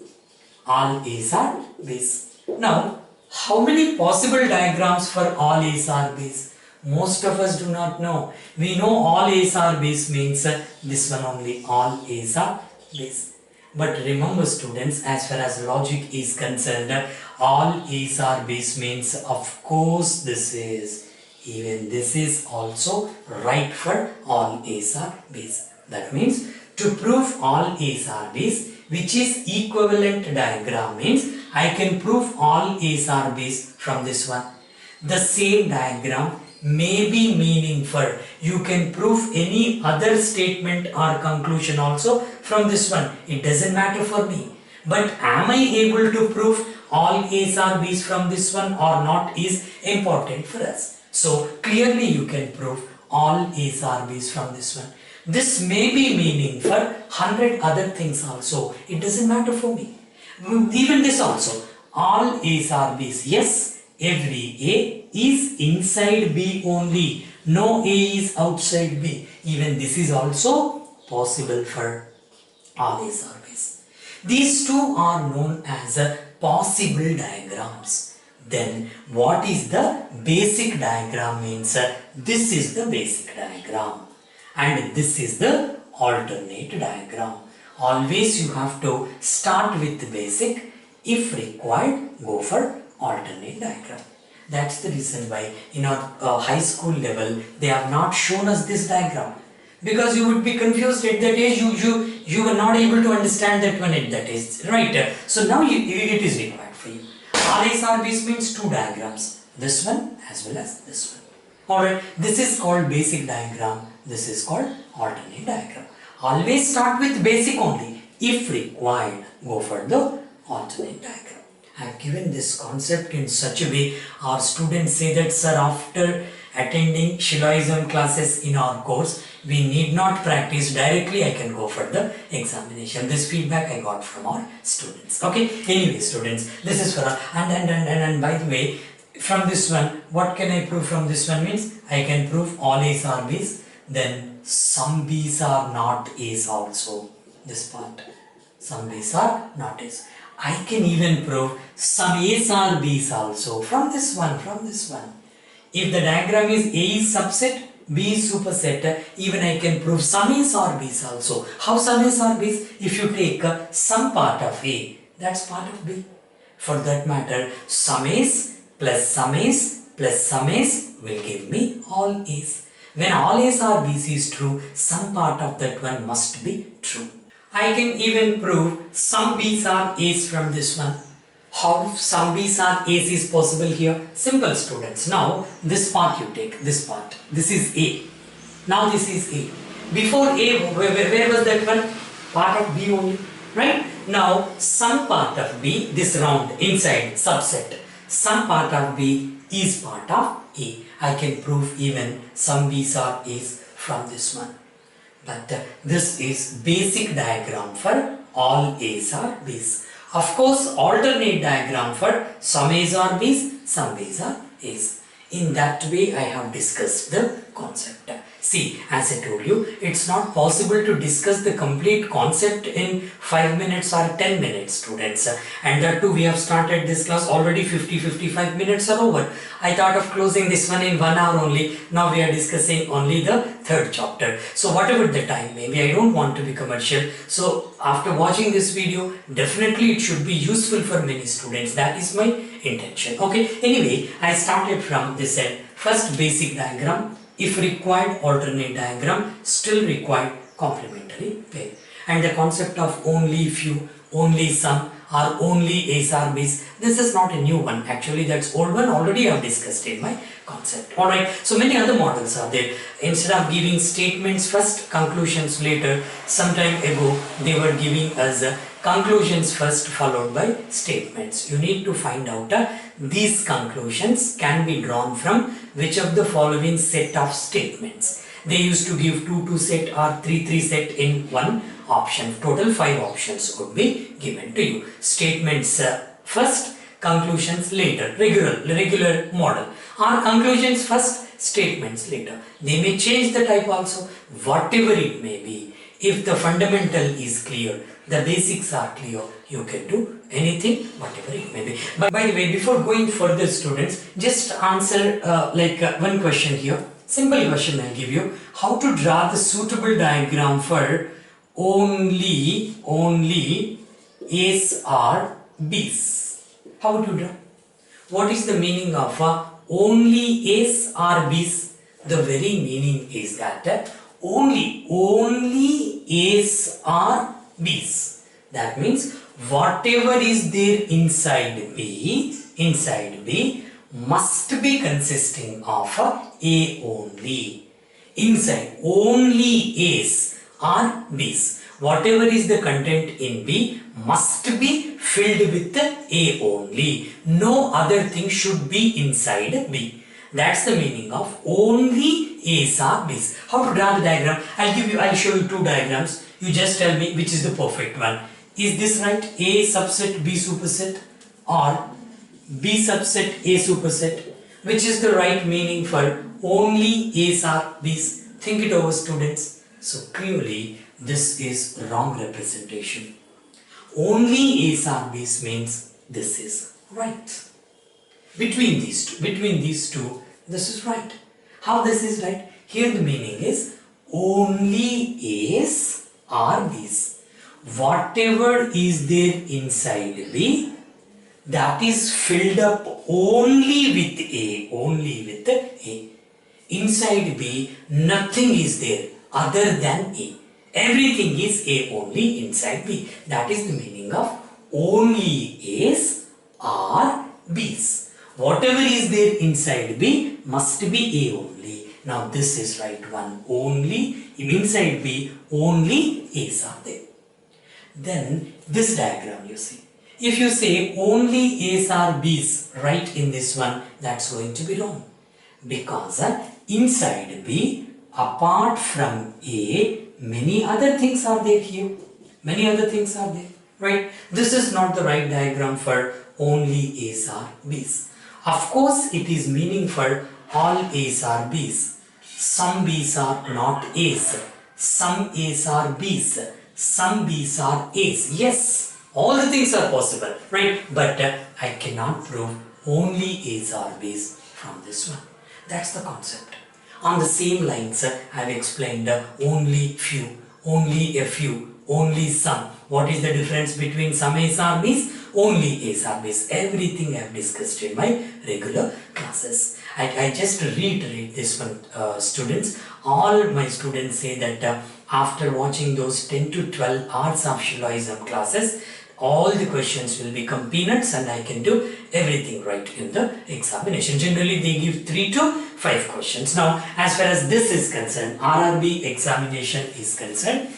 All A's are B's. Now, how many possible diagrams for all A's are B's? Most of us do not know. We know all A's are B's means this one only, all A's are B's. But remember students, as far as logic is concerned, all A's are B's means of course this is, even this is also right for all A's are B's. That means to prove all A's are B's, which is equivalent diagram, means I can prove all A's are B's from this one. The same diagram may be meaningful. You can prove any other statement or conclusion also from this one. It doesn't matter for me. But am I able to prove all A's are B's from this one or not is important for us. So clearly you can prove all A's are B's from this one. This may be meaning for 100 other things also. It doesn't matter for me. Even this also. All A's are B's. Yes. Every A is inside B only. No A is outside B. Even this is also possible for all A's are B's. These two are known as possible diagrams. Then what is the basic diagram means? This is the basic diagram and this is the alternate diagram. Always you have to start with the basic. If required, go for alternate diagram. That's the reason why in our high school level they have not shown us this diagram, because you would be confused at that age. You were not able to understand that one at that age, right? So now it is required for you. All A's are B's means 2 diagrams, this one as well as this one. Alright, this is called basic diagram, this is called alternate diagram. Always start with basic only. If required, go for the alternate diagram. I have given this concept in such a way our students say that, sir, after attending Shilloism classes in our course, we need not practice, directly I can go for the examination. This feedback I got from our students. Okay, anyway students, this is for and by the way, from this one, what can I prove from this one means, I can prove all A's are B's, then some B's are not A's also, this part, some B's are not A's. I can even prove some A's are B's also from this one, If the diagram is A is subset, B is superset, even I can prove some A's are B's also. How some A's are B's? If you take some part of A, that's part of B. For that matter, some A's plus some A's plus some A's will give me all A's. When all A's are B's is true, some part of that one must be true. I can even prove some B's are A's from this one. How some B's are A's is possible here? Simple students. Now this part you take, this part. This is A. Now this is A. Before A, where was that one? Part of B only. Right? Now some part of B, this round inside subset. Some part of B is part of A. I can prove even some B's are A's from this one. But this is basic diagram for all A's are B's. Of course, alternate diagram for some A's are B's, some B's are A's. In that way, I have discussed the concept. See, as I told you, it's not possible to discuss the complete concept in 5 minutes or 10 minutes, students. And that too, we have started this class already 50-55 minutes are over. I thought of closing this one in 1 hour only. Now we are discussing only the third chapter. So whatever the time may be, I don't want to be commercial. So after watching this video, definitely it should be useful for many students. That is my intention. Okay. Anyway, I started from this end. First basic diagram. If required, alternate diagram, still required complementary pair. And the concept of only few, only some, or only A's or B's, this is not a new one. Actually, that's old one, already I have discussed in my concept. Alright, so many other models are there. Instead of giving statements first, conclusions later, some time ago, they were giving us conclusions first followed by statements. You need to find out these conclusions can be drawn from which of the following set of statements. They used to give 2 set or 3 set in one option. Total 5 options would be given to you. Statements first, conclusions later. Regular model. Or conclusions first, statements later. They may change the type also. Whatever it may be. If the fundamental is clear, the basics are clear, you can do anything, whatever it may be. But by the way, before going further, students, just answer one question here. Simple question I'll give you. How to draw the suitable diagram for only A's or B's? How to draw? What is the meaning of only A's or B's? The very meaning is that only A's or B's. That means whatever is there inside B must be consisting of A only. Inside only A's or B's. Whatever is the content in B must be filled with A only. No other thing should be inside B. That's the meaning of only A's or B's. How to draw the diagram? I'll show you 2 diagrams. You just tell me which is the perfect one. Is this right? A subset B superset or B subset A superset? Which is the right meaning for only A's or B's? Think it over, students. So clearly this is wrong representation. Only A's or B's means this is right. Between these two, this is right. How this is right? Here the meaning is only A's or B's. Whatever is there inside B, that is filled up only with A. Inside B, nothing is there other than A. Everything is A only inside B. That is the meaning of only A's or B's. Whatever is there inside B must be A only. Now this is right one. Only inside B, only A's are there. Then this diagram you see. If you say only A's or B's right in this one, that's going to be wrong. Because inside B, apart from A, many other things are there here. Many other things are there. Right? This is not the right diagram for only A's or B's. Of course, it is meaning for all A's or B's. Some B's are not A's. Some A's are B's. Some B's are A's. Yes, all the things are possible, right? But I cannot prove only A's or B's from this one. That's the concept. On the same lines, I have explained only few, only a few, only some. What is the difference between some A's or B's? Only A's or B's. Everything I have discussed in my regular classes. I just reiterate this one, students. All my students say that after watching those 10 to 12 hours of Shilloism classes, all the questions will become peanuts and I can do everything right in the examination. Generally, they give 3 to 5 questions. Now, as far as this is concerned, RRB examination is concerned,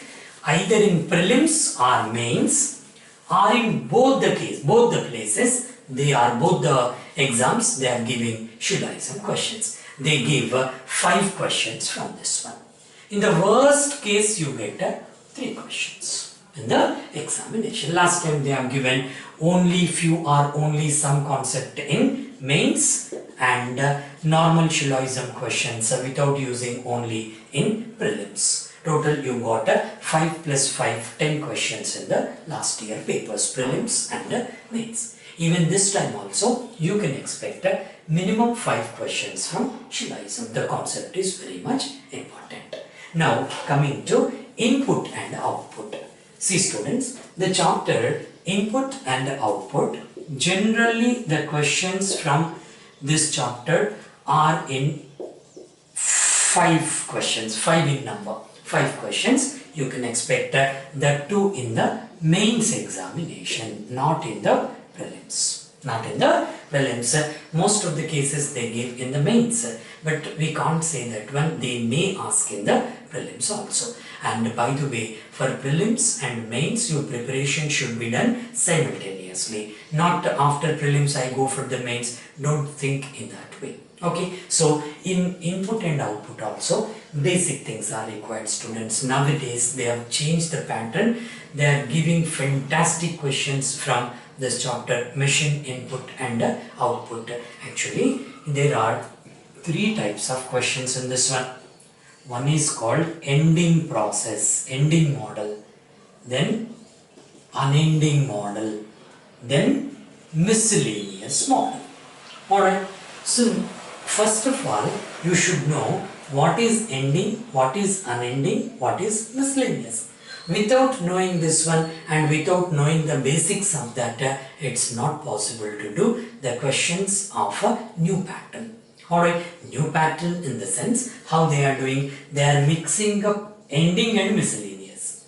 either in prelims or mains, or in both the places, both the exams, they are giving Shilloism questions. They give 5 questions from this one. In the worst case, you get 3 questions in the examination. Last time they have given only few or only some concept in mains, and normal Syllogism questions without using only in prelims. Total you got 5 plus 5, 10 questions in the last year papers, prelims and mains. Even this time also you can expect minimum 5 questions from Syllogism. The concept is very much important. Now coming to input and output. See students, the chapter input and output, generally the questions from this chapter are in 5 questions, 5 in number. 5 questions you can expect that too in the mains examination, not in the prelims. Not in the prelims. Most of the cases they give in the mains, but we can't say that one, they may ask in the prelims also. And by the way, for prelims and mains, your preparation should be done simultaneously. Not after prelims I go for the mains. Don't think in that way. Okay, so in input and output also, basic things are required, students. Nowadays, they have changed the pattern. They are giving fantastic questions from this chapter, machine input and output. Actually, there are 3 types of questions in this one. One is called ending process, ending model, then unending model, then miscellaneous model. Alright, so first of all, you should know what is ending, what is unending, what is miscellaneous. Without knowing this one and without knowing the basics of that, it's not possible to do the questions of a new pattern. Alright, new pattern in the sense how they are doing, they are mixing up ending and miscellaneous,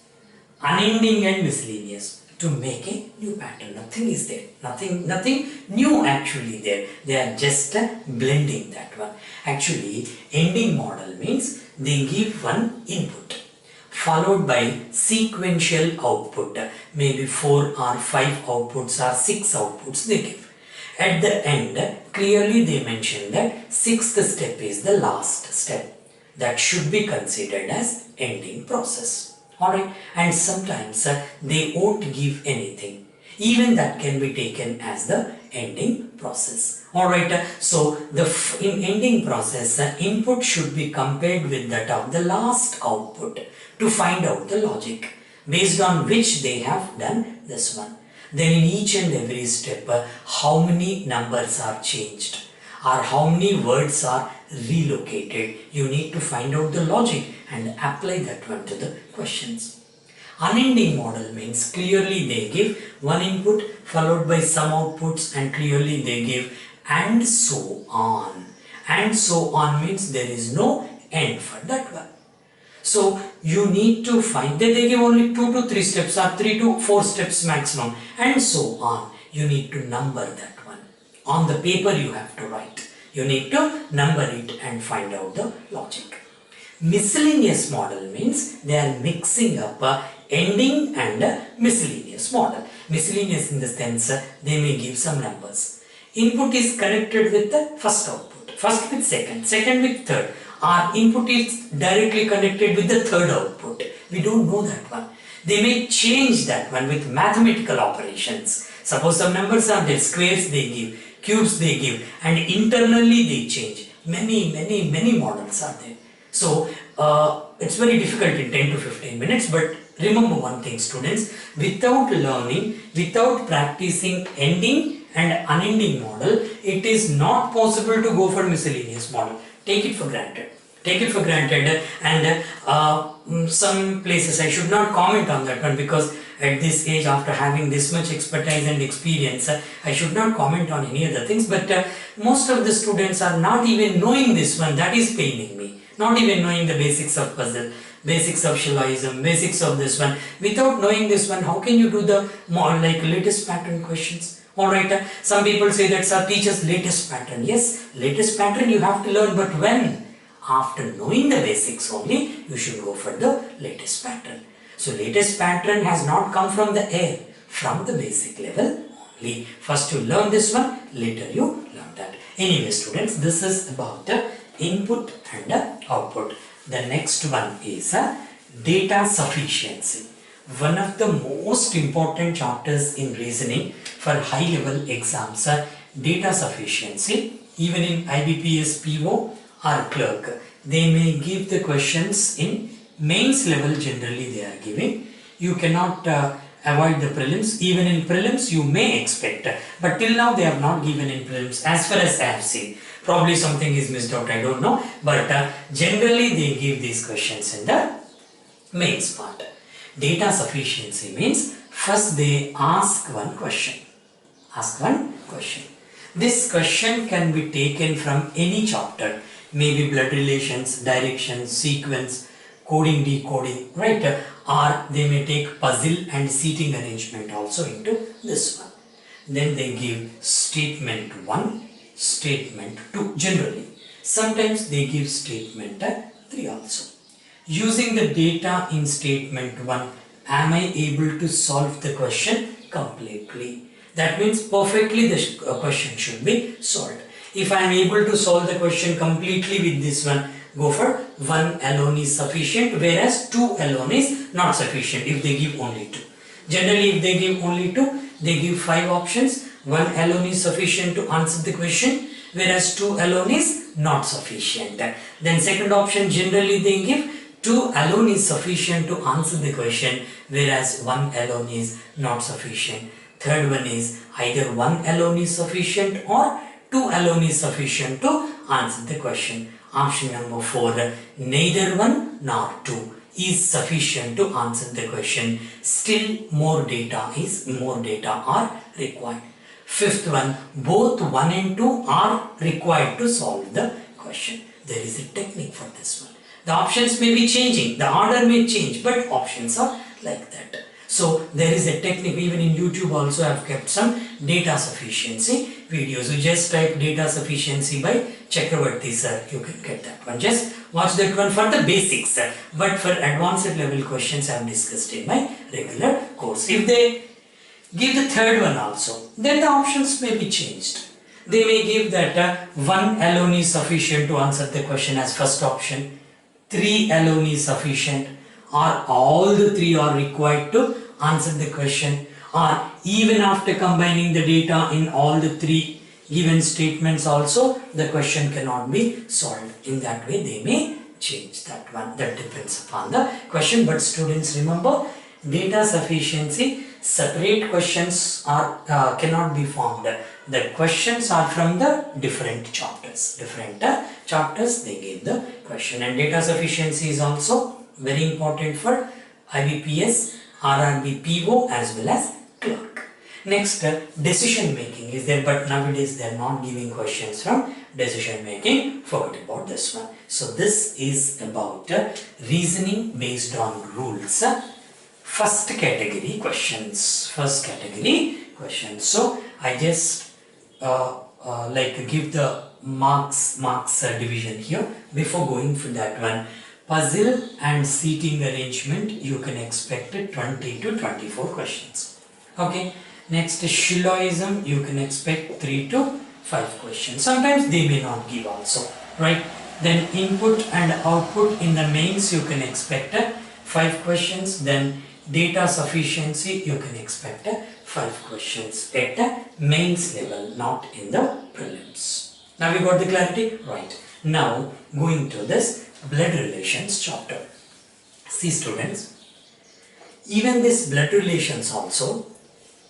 unending and miscellaneous to make a new pattern. Nothing is there, nothing new actually there. They are just blending that one. Actually, ending model means they give one input followed by sequential output, maybe 4 or 5 outputs or 6 outputs they give. At the end, clearly they mention that 6th step is the last step. That should be considered as ending process. Alright, and sometimes they won't give anything. Even that can be taken as the ending process. Alright, so in ending process, input should be compared with that of the last output to find out the logic based on which they have done this one. Then in each and every step, how many numbers are changed or how many words are relocated, you need to find out the logic and apply that one to the questions. Unending model means clearly they give one input followed by some outputs and clearly they give and so on. And so on means there is no end for that one. So you need to find that they give only 2 to 3 steps or 3 to 4 steps maximum and so on. You need to number that one. On the paper you have to write. You need to number it and find out the logic. Miscellaneous model means they are mixing up ending and miscellaneous model. Miscellaneous in the sense they may give some numbers. Input is connected with the first output, first with second, second with third. Our input is directly connected with the third output. We don't know that one. They may change that one with mathematical operations. Suppose some numbers are there, squares they give, cubes they give, and internally they change. Many models are there. So it's very difficult in 10 to 15 minutes, but remember one thing, students, without learning, without practicing ending and unending model, it is not possible to go for miscellaneous model. Take it for granted. Take it for granted, and some places I should not comment on that one because at this age, after having this much expertise and experience, I should not comment on any other things, but most of the students are not even knowing this one. That is paining me. Not even knowing the basics of puzzle, basics of Syllogism, basics of this one. Without knowing this one, how can you do the more like latest pattern questions? Alright, some people say that's our teacher's latest pattern. Yes, latest pattern you have to learn, but when? After knowing the basics only, you should go for the latest pattern. So latest pattern has not come from the air, from the basic level only. First you learn this one, later you learn that. Anyway students, this is about the input and output. The next one is data sufficiency. One of the most important chapters in reasoning for high level exams are data sufficiency. even in IBPS PO or clerk, they may give the questions in mains level. Generally they are giving. You cannot avoid the prelims. Even in prelims you may expect, but till now they have not given in prelims as far as I have seen. Probably something is missed out, I don't know, but generally they give these questions in the mains part. Data sufficiency means first they ask one question. This question can be taken from any chapter, maybe blood relations, directions, sequence, coding, decoding, right? Or they may take puzzle and seating arrangement also into this one. Then they give statement 1, statement 2 generally. Sometimes they give statement 3 also. Using the data in statement 1, am I able to solve the question completely? That means perfectly the question should be solved. If I am able to solve the question completely with this one, go for 1 alone is sufficient, whereas 2 alone is not sufficient if they give only 2. Generally if they give only 2, they give 5 options. 1 alone is sufficient to answer the question, whereas 2 alone is not sufficient. Then second option, generally they give 2 alone is sufficient to answer the question, whereas 1 alone is not sufficient. Third one is either 1 alone is sufficient or 2 alone is sufficient to answer the question. Option number 4, neither 1 nor 2 is sufficient to answer the question. Still more data are required. Fifth one, both 1 and 2 are required to solve the question. There is a technique for this one. The options may be changing, the order may change, but options are like that. So there is a technique. Even in YouTube also I have kept some data sufficiency videos. You just type data sufficiency by Chakravarthy sir, you can get that one. Just watch that one for the basics, but for advanced level questions I have discussed in my regular course. If they give the third one also, then the options may be changed. They may give that 1 alone is sufficient to answer the question as first option, 3 alone is sufficient, or all the 3 are required to answer the question, or even after combining the data in all the 3 given statements also the question cannot be solved. In that way they may change that one. That depends upon the question. But students, remember, data sufficiency, separate questions are cannot be formed. The questions are from the different chapters. They give the question, and data sufficiency is also very important for IBPS RRB PO as well as clerk. Next, decision making is there, but nowadays they are not giving questions from decision making. Forget about this one. So this is about reasoning based on rules. First category questions. So I just give the marks division here before going for that one. Puzzle and seating arrangement, you can expect 20 to 24 questions. Okay. Next, Shilloism, you can expect 3 to 5 questions. Sometimes they may not give also, right? Then input and output in the mains, you can expect 5 questions. Then data sufficiency, you can expect 5 questions at the mains level, not in the prelims. Now we got the clarity, right? Now going to this blood relations chapter. See students, even this blood relations also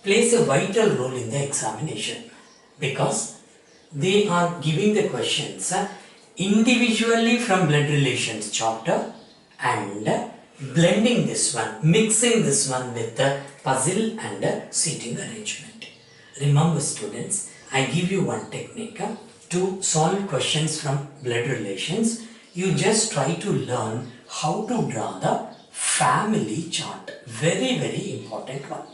plays a vital role in the examination, because they are giving the questions individually from blood relations chapter and blending this one, mixing this one with the puzzle and seating arrangement. Remember students, I give you one technique to solve questions from blood relations. You just try to learn how to draw the family chart. Very, very important one.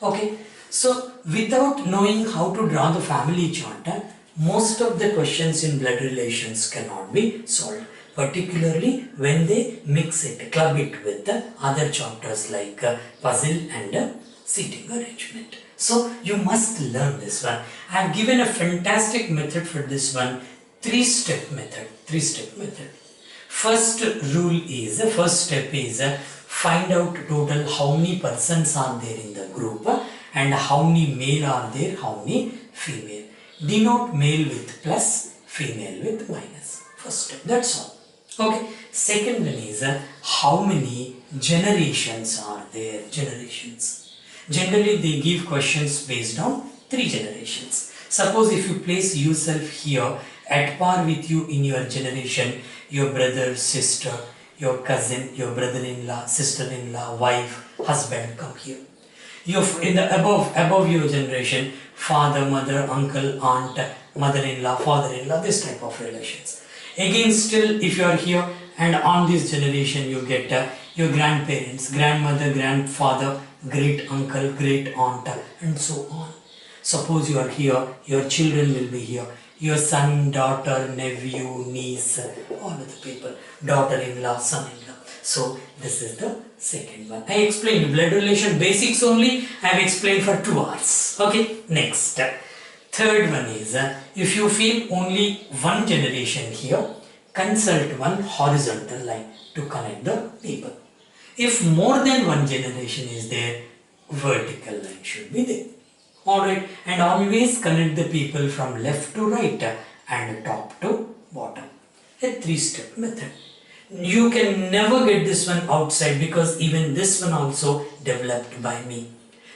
Okay, so without knowing how to draw the family chart, most of the questions in blood relations cannot be solved, particularly when they mix it, club it with the other chapters like puzzle and seating arrangement. So you must learn this one. I have given a fantastic method for this one, 3-step method. First step is find out total how many persons are there in the group and how many male are there, how many female. Denote male with plus, female with minus. First step, that's all. Okay, second one is how many generations are there? Generations. Generally they give questions based on 3 generations. Suppose if you place yourself here at par with you in your generation, your brother, sister, your cousin, your brother-in-law, sister-in-law, wife, husband come here. You're in the above your generation, father, mother, uncle, aunt, mother-in-law, father-in-law, this type of relations. Again, still if you are here and on this generation you get your grandparents, grandmother, grandfather, great uncle, great aunt, and so on. Suppose you are here, your children will be here, your son, daughter, nephew, niece, all of the people, daughter-in-law, son-in-law. So this is the second one. I explained blood relation basics only. I have explained for 2 hours. Okay, next. Third one is if you feel only one generation here, consult one horizontal line to connect the people. If more than one generation is there, vertical line should be there. Alright, and always connect the people from left to right and top to bottom. A 3-step method. You can never get this one outside because even this one also developed by me.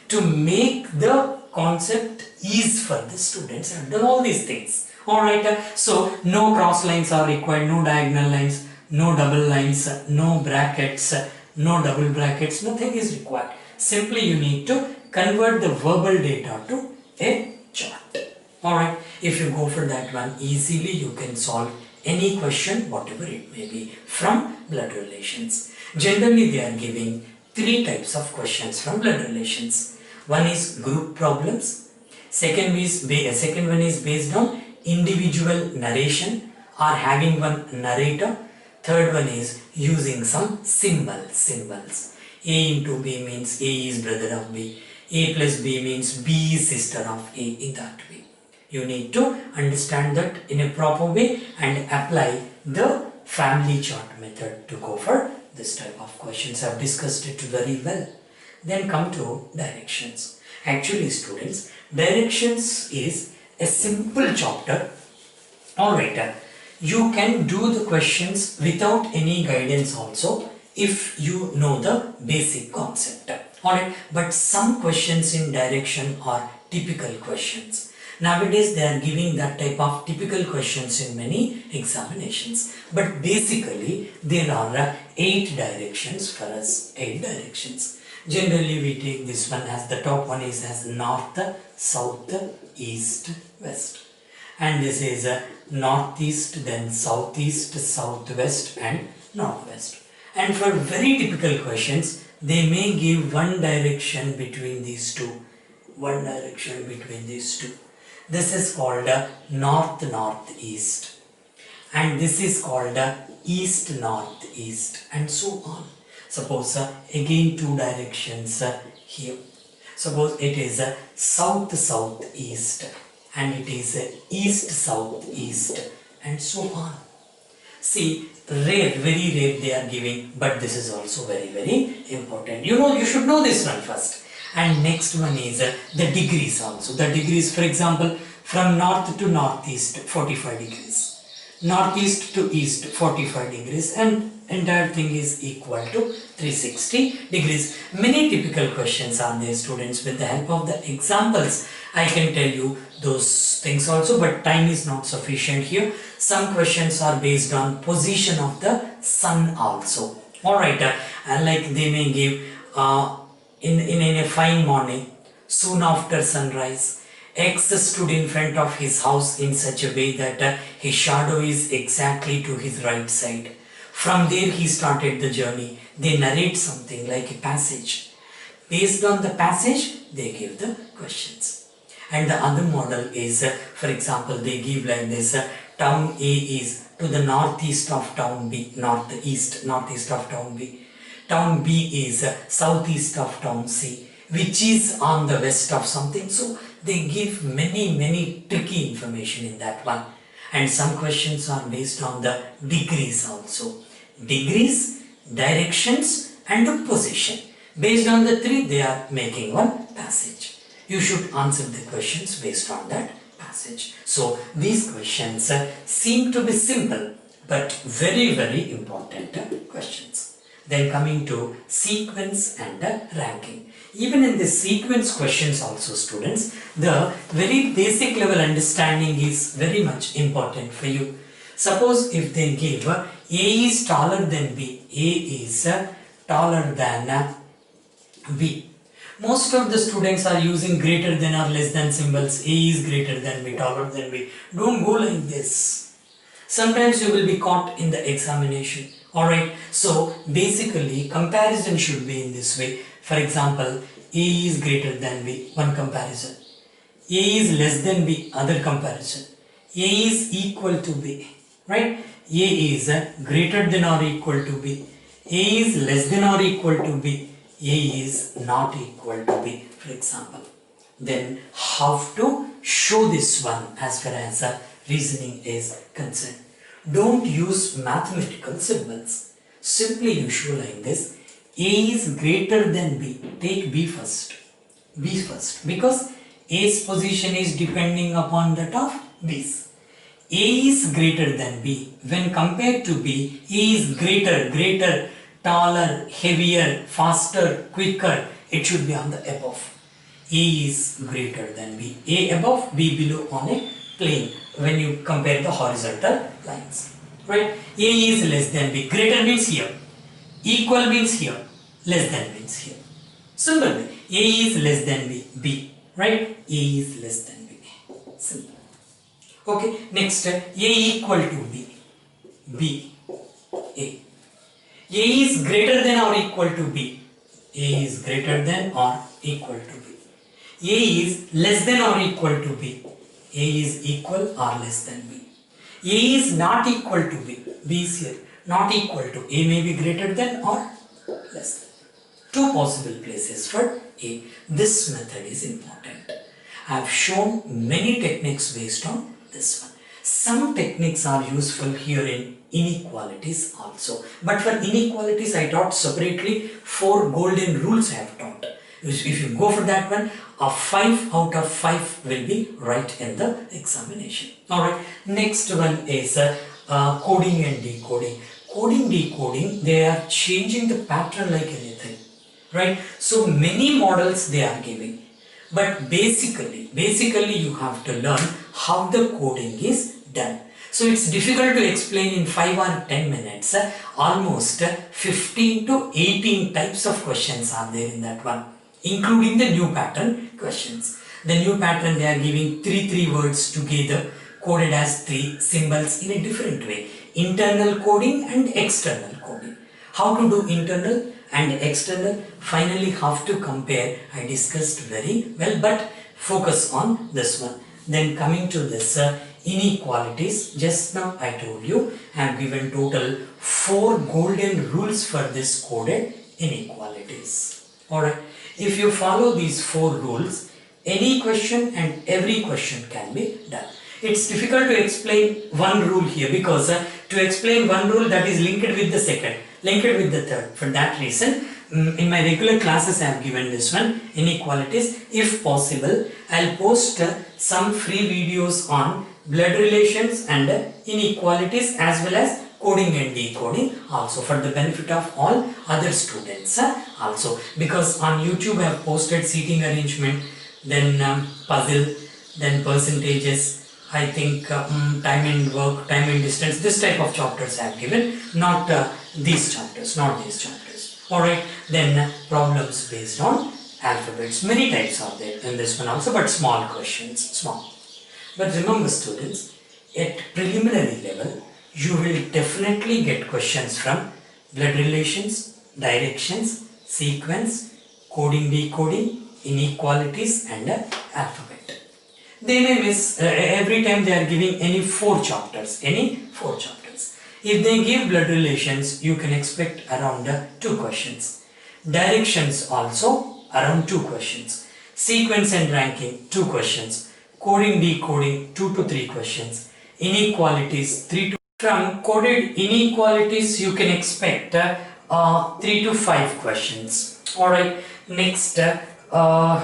To make the concept ease for the students, I have done all these things. Alright, so no cross lines are required, no diagonal lines, no double lines, no brackets, no double brackets, nothing is required. Simply you need to convert the verbal data to a chart. Alright, if you go for that one, easily you can solve any question, whatever it may be, from blood relations. Generally they are giving 3 types of questions from blood relations. One is group problems, second one is based on individual narration or having one narrator, third one is using some symbols. A into B means A is brother of B, A plus B means B is sister of A, in that way. You need to understand that in a proper way and apply the family chart method to go for this type of questions. I have discussed it very well. Then come to directions. Actually students, directions is a simple chapter. Alright, you can do the questions without any guidance also if you know the basic concept. Alright, but some questions in direction are typical questions. Nowadays they are giving that type of typical questions in many examinations. But basically there are 8 directions for us, 8 directions. Generally we take this one as the top one is as north, south, east, west. And this is northeast, then southeast, southwest and northwest. And for very typical questions, they may give one direction between these two. This is called north-northeast. And this is called east-northeast and so on. Suppose again 2 directions here. Suppose it is south-southeast and it is east-southeast and so on. See, very rare they are giving, but this is also very important. You should know this one first. And next one is the degrees also. The degrees, for example, from north to northeast 45 degrees. Northeast to east 45 degrees and entire thing is equal to 360 degrees. Many typical questions are there, students. With the help of the examples, I can tell you those things also, but time is not sufficient here. Some questions are based on position of the sun also. Alright, like they may give in a fine morning, soon after sunrise, X stood in front of his house in such a way that his shadow is exactly to his right side. From there he started the journey. They narrate something like a passage. Based on the passage, they give the questions. And the other model is, for example, they give like this, town A is to the northeast of town B, northeast of town B. Town B is southeast of town C, which is on the west of something. So they give many tricky information in that one. And some questions are based on the degrees also. Degrees, directions and the position. Based on the 3, they are making one passage. You should answer the questions based on that passage. passage. So these questions seem to be simple but very, very important questions. Then coming to sequence and ranking. Even in the sequence questions also, students, the very basic level understanding is very much important for you. Suppose if they give A is taller than B, A is taller than B. Most of the students are using greater than or less than symbols. A is greater than B, taller than B. Don't go like this. Sometimes you will be caught in the examination. Alright, so basically comparison should be in this way. For example, A is greater than B, one comparison. A is less than B, other comparison. A is equal to B, right? A is greater than or equal to B. A is less than or equal to B. A is not equal to B, for example. Then how to show this one as far as reasoning is concerned. Don't use mathematical symbols. Simply you show like this. A is greater than B. Take B first. B first. Because A's position is depending upon that of B's. A is greater than B. When compared to B, A is greater, taller, heavier, faster, quicker. It should be on the above. A is greater than B. A above, B below on a plane when you compare the horizontal lines. Right? A is less than B. Greater means here. Equal means here. Less than means here. Simple way. A is less than B. B. Right? A is less than B. Simple. Okay. Next, A equal to B. B. A. A is greater than or equal to B. A is greater than or equal to B. A is less than or equal to B. A is equal or less than B. A is not equal to B. B is here. Not equal to. A may be greater than or less than. Two possible places for A. This method is important. I have shown many techniques based on this one. Some techniques are useful here in inequalities also. But for inequalities, I taught separately 4 golden rules I have taught. If you go for that one, a 5 out of 5 will be right in the examination. Alright, next one is coding and decoding. Coding, decoding, they are changing the pattern like anything. Right? So many models they are giving. But basically you have to learn how the coding is done. So it's difficult to explain in 5 or 10 minutes. Almost 15 to 18 types of questions are there in that one, including the new pattern questions. The new pattern, they are giving 3 words together, coded as 3 symbols in a different way. Internal coding and external coding. How to do internal and external, finally have to compare. I discussed very well, but focus on this one. Then coming to this inequalities, just now I told you I have given total 4 golden rules for this coded inequalities. Alright, if you follow these 4 rules, any question and every question can be done. It's difficult to explain one rule here because to explain one rule, that is linked with the second, linked with the third. For that reason, in my regular classes I have given this one, inequalities. If possible, I'll post some free videos on blood relations and inequalities as well as coding and decoding also, for the benefit of all other students also, because on YouTube I have posted seating arrangement, then puzzle, then percentages, I think time and work, time and distance, this type of chapters I have given, not these chapters. Alright, then problems based on alphabets, many types are there in this one also, but small questions, small. But remember students, at preliminary level, you will definitely get questions from blood relations, directions, sequence, coding, decoding, inequalities and alphabet. They may miss, every time they are giving any 4 chapters, If they give blood relations, you can expect around 2 questions. Directions also around 2 questions. Sequence and ranking, 2 questions. Coding, decoding, 2 to 3 questions. Inequalities, 3 to... From coded inequalities, you can expect 3 to 5 questions. Alright, next,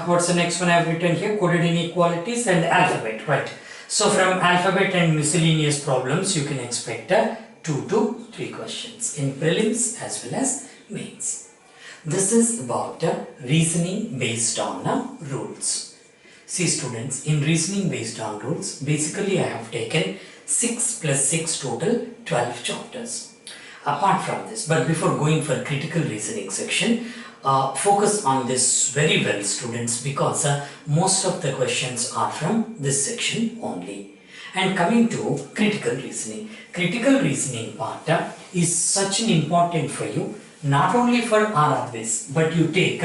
what's the next one I have written here? Coded inequalities and alphabet, right? So from alphabet and miscellaneous problems, you can expect 2 to 3 questions in prelims as well as mains. This is about reasoning based on rules. See students, in reasoning based on rules, basically I have taken 6 plus 6 total 12 chapters. Apart from this, but before going for critical reasoning section, focus on this very well students, because most of the questions are from this section only. And coming to critical reasoning part is such an important for you, not only for RRBs, but you take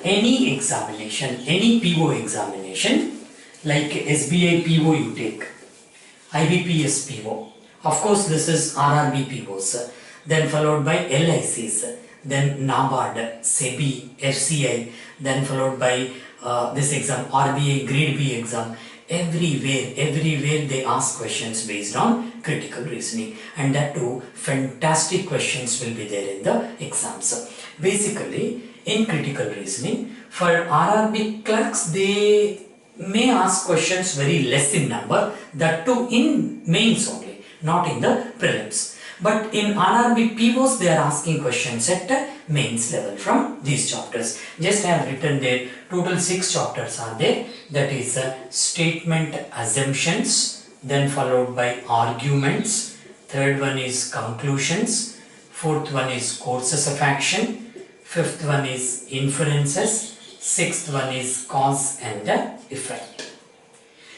any examination, any PO examination, like SBI PO you take, IBPS PO, of course this is RRB POs, then followed by LICs, then NABARD, SEBI, FCI, then followed by this exam, RBI Grade B exam. Everywhere they ask questions based on critical reasoning, and that too fantastic questions will be there in the exams. Basically, in critical reasoning, for RRB clerks, they may ask questions very less in number, that too in mains only, not in the prelims. But in RRB POs, they are asking questions at mains level from these chapters. Just I have written there, total 6 chapters are there. That is statement assumptions, then followed by arguments. Third one is conclusions. Fourth one is courses of action. Fifth one is inferences. Sixth one is cause and effect.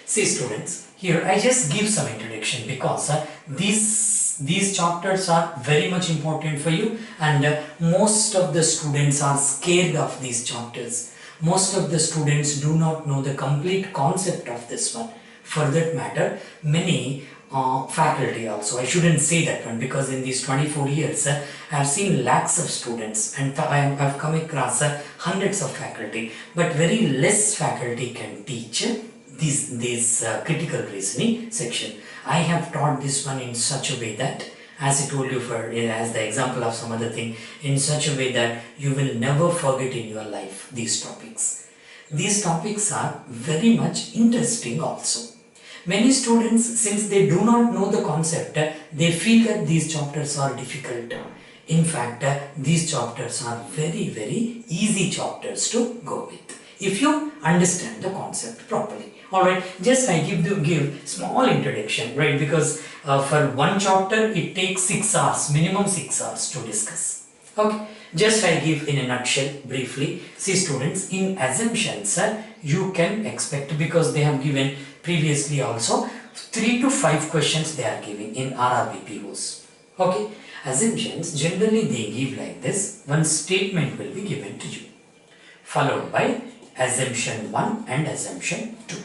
See students, here I just give some introduction, because these chapters are very much important for you, and most of the students are scared of these chapters. Most of the students do not know the complete concept of this one. For that matter, many faculty also, I shouldn't say that one, because in these 24 years I have seen lakhs of students, and I have come across hundreds of faculty, but very less faculty can teach this critical reasoning section. I have taught this one in such a way that, as I told you as the example of some other thing, in such a way that you will never forget in your life these topics. These topics are very much interesting also. Many students, since they do not know the concept, they feel that these chapters are difficult. In fact, these chapters are very easy chapters to go with, if you understand the concept properly. Alright, just I give small introduction, right, because for one chapter it takes 6 hours, minimum 6 hours to discuss. Okay, just I give in a nutshell briefly. See students, in assumptions you can expect, because they have given previously also 3 to 5 questions they are giving in RRB POs. Okay, assumptions generally they give like this: one statement will be given to you, followed by assumption 1 and assumption 2.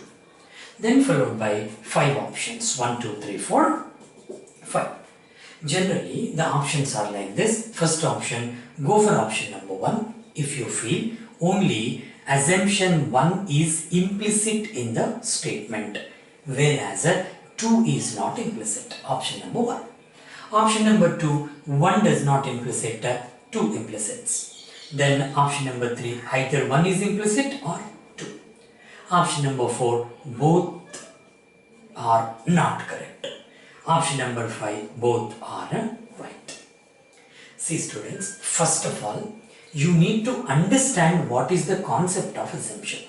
Then followed by 5 options, 1, 2, 3, 4, 5. Generally, the options are like this. First option, go for option number 1 if you feel only assumption 1 is implicit in the statement, whereas 2 is not implicit. Option number 1. Option number 2, 1 does not implicit, 2 implicits. Then option number 3, either 1 is implicit or 2. Option number 4, both are not correct. Option number 5, both are right. See students, first of all, you need to understand what is the concept of assumption.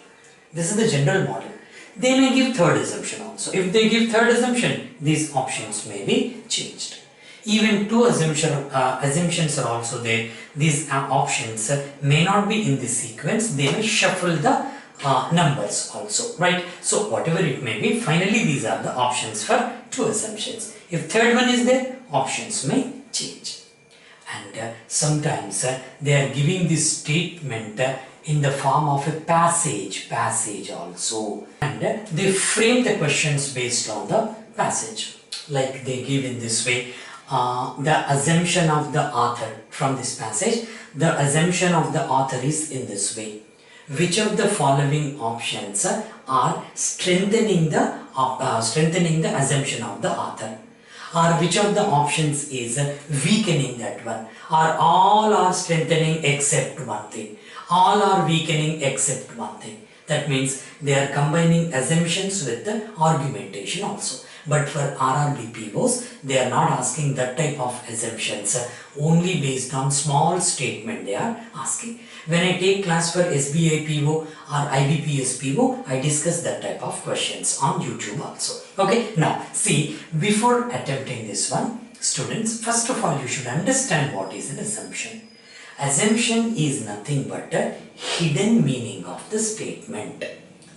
This is the general model. They may give third assumption also. If they give third assumption, these options may be changed. Even 2 assumptions are also there. These options may not be in this sequence. They may shuffle the numbers also, right? So whatever it may be, finally these are the options for 2 assumptions. If third one is there, options may change. And sometimes they are giving this statement in the form of a passage also, and they frame the questions based on the passage, like they give in this way. The assumption of the author from this passage, the assumption of the author is in this way: which of the following options are strengthening the assumption of the author, or which of the options is weakening that one, or all are strengthening except one thing, all are weakening except one thing. That means they are combining assumptions with the argumentation also. But for RRB POs, they are not asking that type of assumptions, only based on small statement they are asking. When I take class for SBI PO or IBPS PO, I discuss that type of questions on YouTube also. Okay, now see, before attempting this one, students, first of all you should understand what is an assumption. Assumption is nothing but a hidden meaning of the statement.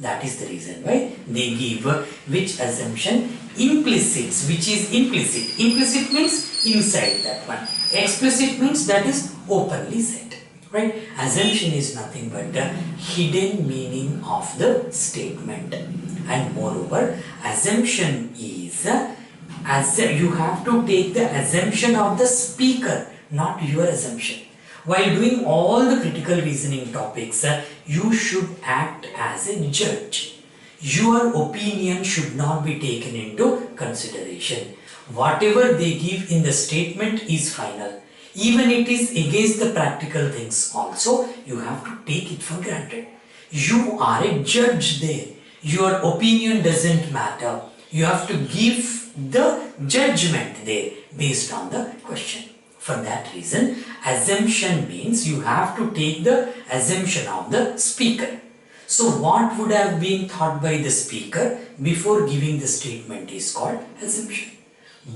That is the reason why they give which assumption implicit, which is implicit. Implicit means inside that one. Explicit means that is openly said. Right? Assumption is nothing but the hidden meaning of the statement. And moreover, assumption is you have to take the assumption of the speaker, not your assumption. While doing all the critical reasoning topics, you should act as a judge. Your opinion should not be taken into consideration. Whatever they give in the statement is final. Even it is against the practical things also, you have to take it for granted. You are a judge there. Your opinion doesn't matter. You have to give the judgment there based on the question. For that reason, assumption means you have to take the assumption of the speaker. So what would have been thought by the speaker before giving the statement is called assumption.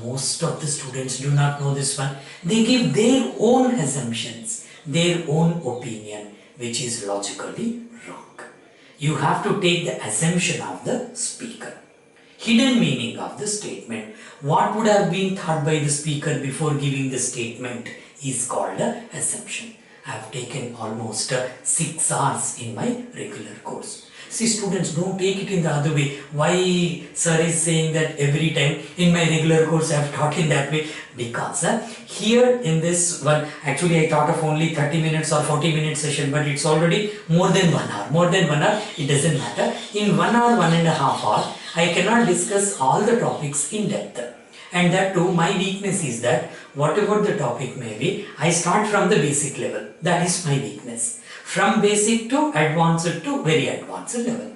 Most of the students do not know this one. They give their own assumptions, their own opinion, which is logically wrong. You have to take the assumption of the speaker. Hidden meaning of the statement. What would have been thought by the speaker before giving the statement is called an assumption. I have taken almost 6 hours in my regular course. See, students, don't take it in the other way. Why sir is saying that every time in my regular course I have taught in that way? Because here in this one, actually I taught of only 30 minutes or 40 minute session, but it's already more than 1 hour. More than 1 hour, it doesn't matter. In 1 hour, 1.5 hours, I cannot discuss all the topics in depth. And that too, my weakness is that whatever the topic may be, I start from the basic level. That is my weakness. From basic to advanced to very advanced level.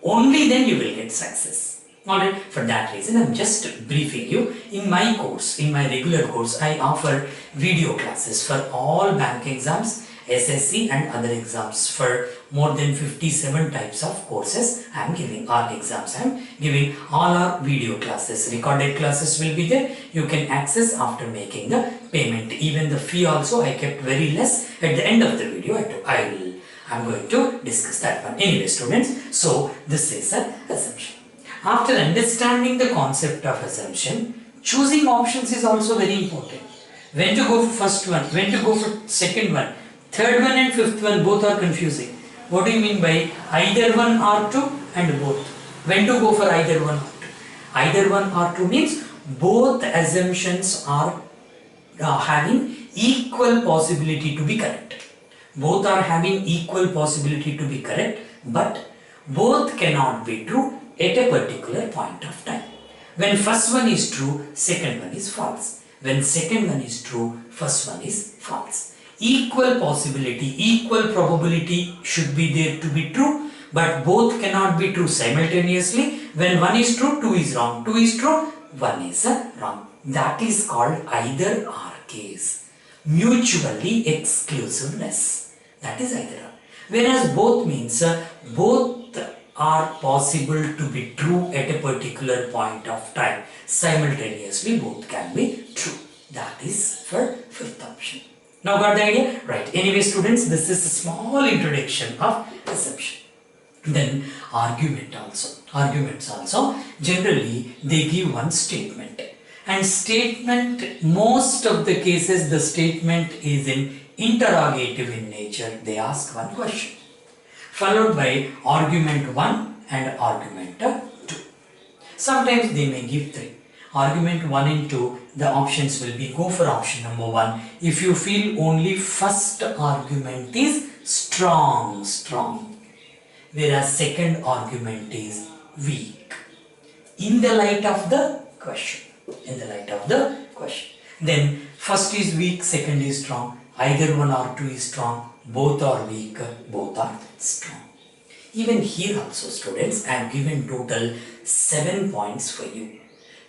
Only then you will get success. Alright, for that reason I am just briefing you. In my course, in my regular course, I offer video classes for all bank exams, SSC and other exams. For more than 57 types of courses I am giving, or exams I am giving. All are video classes. Recorded classes will be there. You can access after making the payment. Even the fee also I kept very less. At the end of the video I am going to discuss that one. Anyway students, so this is an assumption. After understanding the concept of assumption, choosing options is also very important. When to go for first one, when to go for second one, third one and fifth one, both are confusing. What do you mean by either one or two and both? When to go for either one or two? Either one or two means both assumptions are having equal possibility to be correct. Both are having equal possibility to be correct, but both cannot be true at a particular point of time. When first one is true, second one is false. When second one is true, first one is false. Equal possibility, equal probability should be there to be true, but both cannot be true simultaneously. When one is true, two is wrong. Two is true, one is wrong. That is called either or case. Mutually exclusiveness. That is either or. Whereas both means both are possible to be true at a particular point of time. Simultaneously both can be true. That is for fifth option. Now got the idea? Right. Anyway students, this is a small introduction of assumption. Then argument also. Arguments also. Generally they give one statement. And statement, most of the cases the statement is in interrogative in nature. They ask one question, followed by argument 1 and argument 2. Sometimes they may give 3. Argument 1 and 2, the options will be go for option number 1 if you feel only first argument is strong, whereas second argument is weak. In the light of the question. Then first is weak, second is strong. Either one or two is strong, both are weak, both are strong. Even here also students, I have given total 7 points for you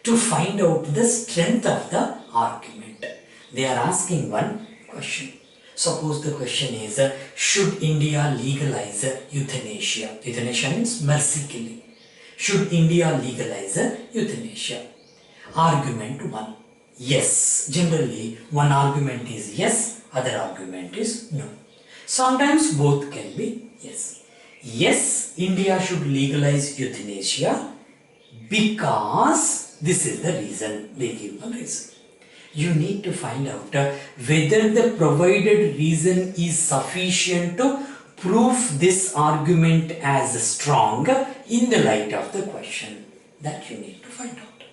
to find out the strength of the argument. They are asking one question. Suppose the question is, should India legalize euthanasia? Euthanasia means mercy killing. Should India legalize euthanasia? Argument 1. Yes. Generally, one argument is yes, other argument is no. Sometimes both can be yes. Yes, India should legalize euthanasia because this is the reason. They give a reason. You need to find out whether the provided reason is sufficient to prove this argument as strong in the light of the question. That you need to find out.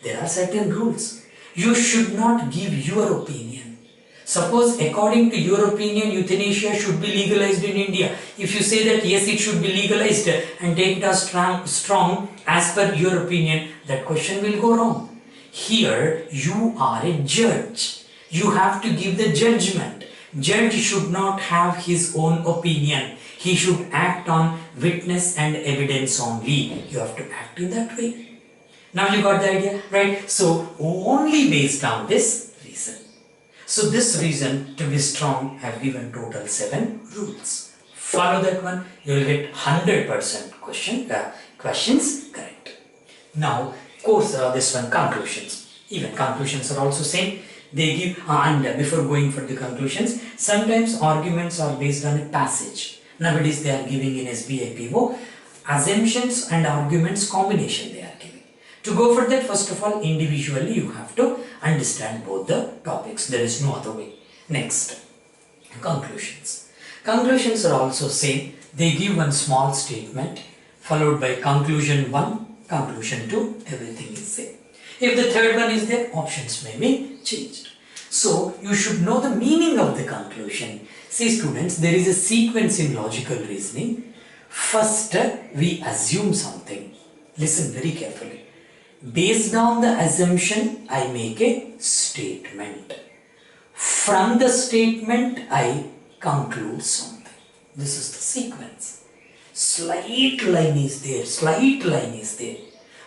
There are certain rules. You should not give your opinion. Suppose according to your opinion, euthanasia should be legalized in India. If you say that yes, it should be legalized and take it as strong as per your opinion, that question will go wrong. Here you are a judge. You have to give the judgment. Judge should not have his own opinion. He should act on witness and evidence only. You have to act in that way. Now you got the idea, right? So only based on this reason. So this reason to be strong, I have given total 7 rules. Follow that one, you will get 100% questions correct. Now course this one, conclusions. Even conclusions are also same. They give and before going for the conclusions, sometimes arguments are based on a passage. Nowadays they are giving in SBI PO assumptions and arguments combination they are giving. To go for that, first of all, individually you have to understand both the topics. There is no other way. Next, conclusions. Conclusions are also same. They give one small statement followed by conclusion 1, conclusion 2, everything is same. If the third one is there, options may be changed. So you should know the meaning of the conclusion. See students, there is a sequence in logical reasoning. First, we assume something. Listen very carefully. Based on the assumption, I make a statement. From the statement, I conclude something. This is the sequence. Slight line is there, slight line is there.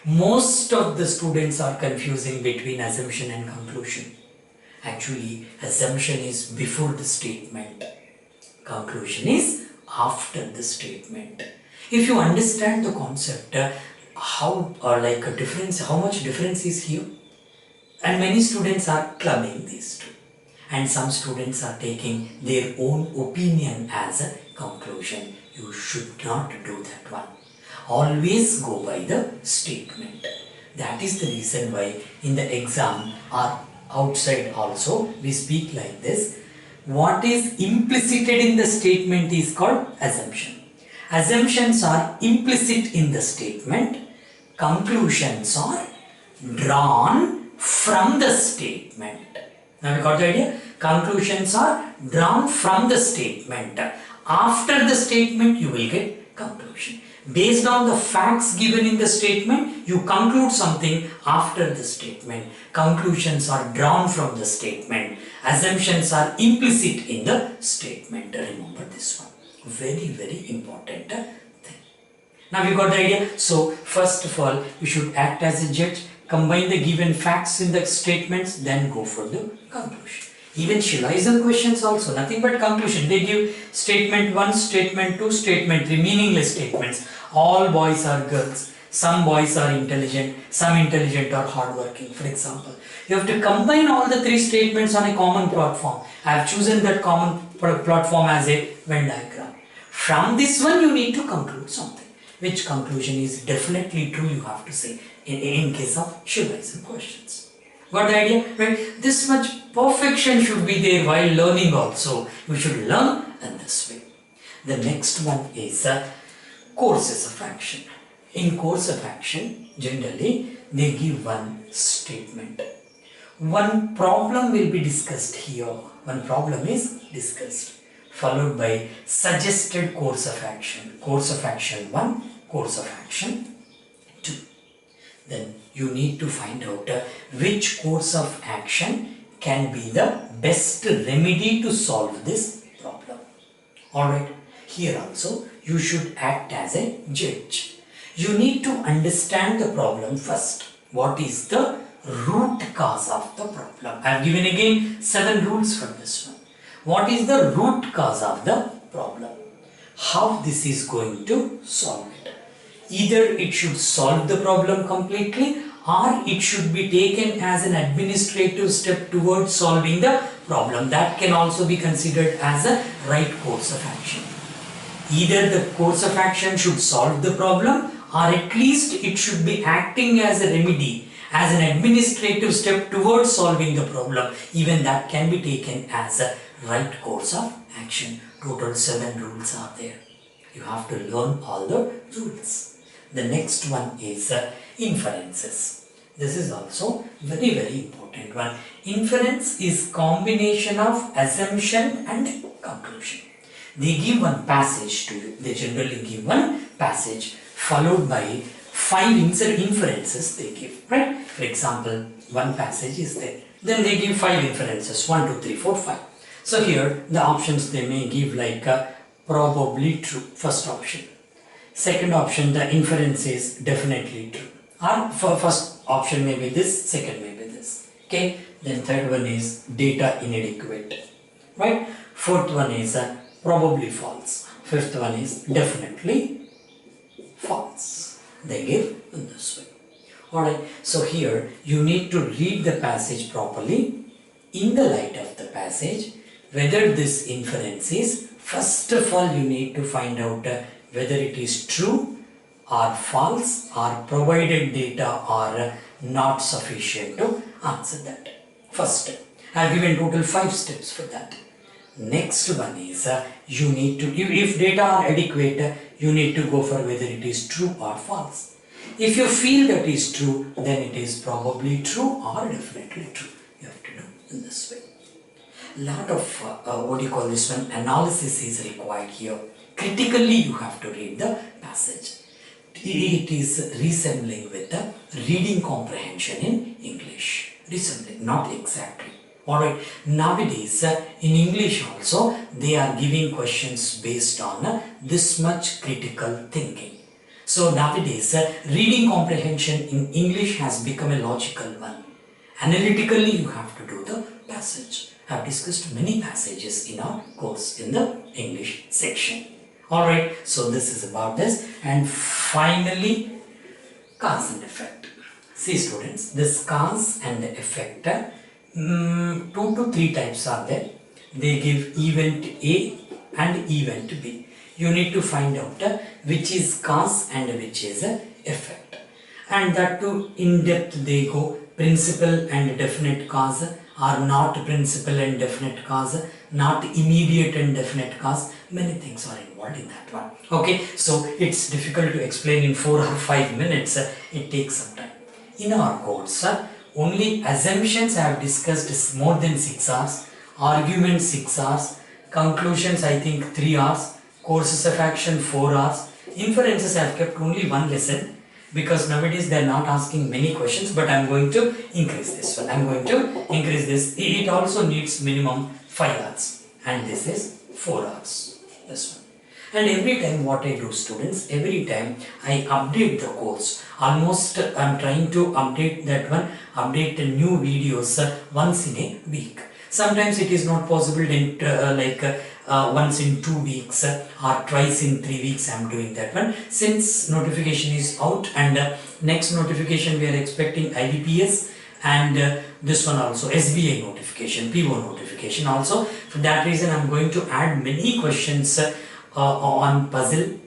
Most of the students are confusing between assumption and conclusion. Actually, assumption is before the statement. Conclusion is after the statement. If you understand the concept, how much difference is here? And many students are clubbing these two. And some students are taking their own opinion as a conclusion. You should not do that one. Always go by the statement. That is the reason why in the exam or outside also we speak like this. What is implicated in the statement is called assumption. Assumptions are implicit in the statement. Conclusions are drawn from the statement. Now we got the idea? Conclusions are drawn from the statement. After the statement you will get conclusion. Based on the facts given in the statement, you conclude something after the statement. Conclusions are drawn from the statement. Assumptions are implicit in the statement. Remember this one. Very, very important thing. Now you got the idea? So, first of all, you should act as a judge, combine the given facts in the statements, then go for the conclusion. Even Shilaisan questions also, nothing but conclusion. They give statement 1, statement 2, statement 3, meaningless statements. All boys are girls. Some boys are intelligent, some intelligent or hardworking, for example. You have to combine all the 3 statements on a common platform. I have chosen that common platform as a Venn diagram. From this one you need to conclude something. Which conclusion is definitely true, you have to say in case of Shilaisan questions. Got the idea? Right? This much perfection should be there while learning also. You should learn in this way. The next one is courses of action. In course of action, generally they give one statement. One problem will be discussed here. One problem is discussed, followed by suggested course of action. Course of action 1, course of action 2. Then you need to find out which course of action can be the best remedy to solve this problem. Alright, here also you should act as a judge. You need to understand the problem first. What is the root cause of the problem? I have given again 7 rules for this one. What is the root cause of the problem? How this is going to solve it? Either it should solve the problem completely, or it should be taken as an administrative step towards solving the problem. That can also be considered as a right course of action. Either the course of action should solve the problem, or at least it should be acting as a remedy, as an administrative step towards solving the problem. Even that can be taken as a right course of action. Total 7 rules are there. You have to learn all the rules. The next one is inferences. This is also very important one. Inference is combination of assumption and conclusion. They give one passage to you. They generally give one passage followed by 5 inferences they give, right? For example, one passage is there. Then they give 5 inferences, 1, 2, 3, 4, 5. So here the options they may give like probably true, first option. Second option, the inference is definitely true. Or first option may be this, second may be this. Okay. Then third one is data inadequate, right? Fourth one is probably false. Fifth one is definitely false. They give in this way. Alright, so here you need to read the passage properly. In the light of the passage, whether this inference is, first of all you need to find out whether it is true or false, or provided data are not sufficient to answer that. First step. I have given total 5 steps for that. Next one is you need to, if data are adequate, you need to go for whether it is true or false. If you feel that is true, then it is probably true or definitely true. You have to do in this way. Lot of analysis is required here. Critically you have to read the passage. It is resembling with the reading comprehension in English. Resembling, not exactly. Alright, nowadays in English also they are giving questions based on this much critical thinking. So nowadays reading comprehension in English has become a logical one. Analytically you have to do the passage. I have discussed many passages in our course in the English section. Alright, so this is about this. And finally, cause and effect. See students, this cause and effect, 2 to 3 types are there. They give event A and event B. You need to find out which is cause and which is effect. And that too in depth they go. Principal and definite cause are not principal and definite cause, not immediate and definite cause. Many things are involved in that one. Okay, so it's difficult to explain in 4 or 5 minutes. It takes some time. In our course, only assumptions I have discussed is more than 6 hours, argument 6 hours, conclusions I think 3 hours, courses of action 4 hours, inferences I have kept only 1 lesson. Because nowadays they are not asking many questions, but I am going to increase this one. I am going to increase this. It also needs minimum 5 hours, and this is 4 hours. This one. And every time what I do, students, every time I update the course. Almost I am trying to update that one, update the new videos once in a week. Sometimes it is not possible, then once in 2 weeks or twice in 3 weeks I am doing that one. Since notification is out and next notification we are expecting IBPS and this one also SBI notification, PO notification also. For that reason I am going to add many questions on puzzle,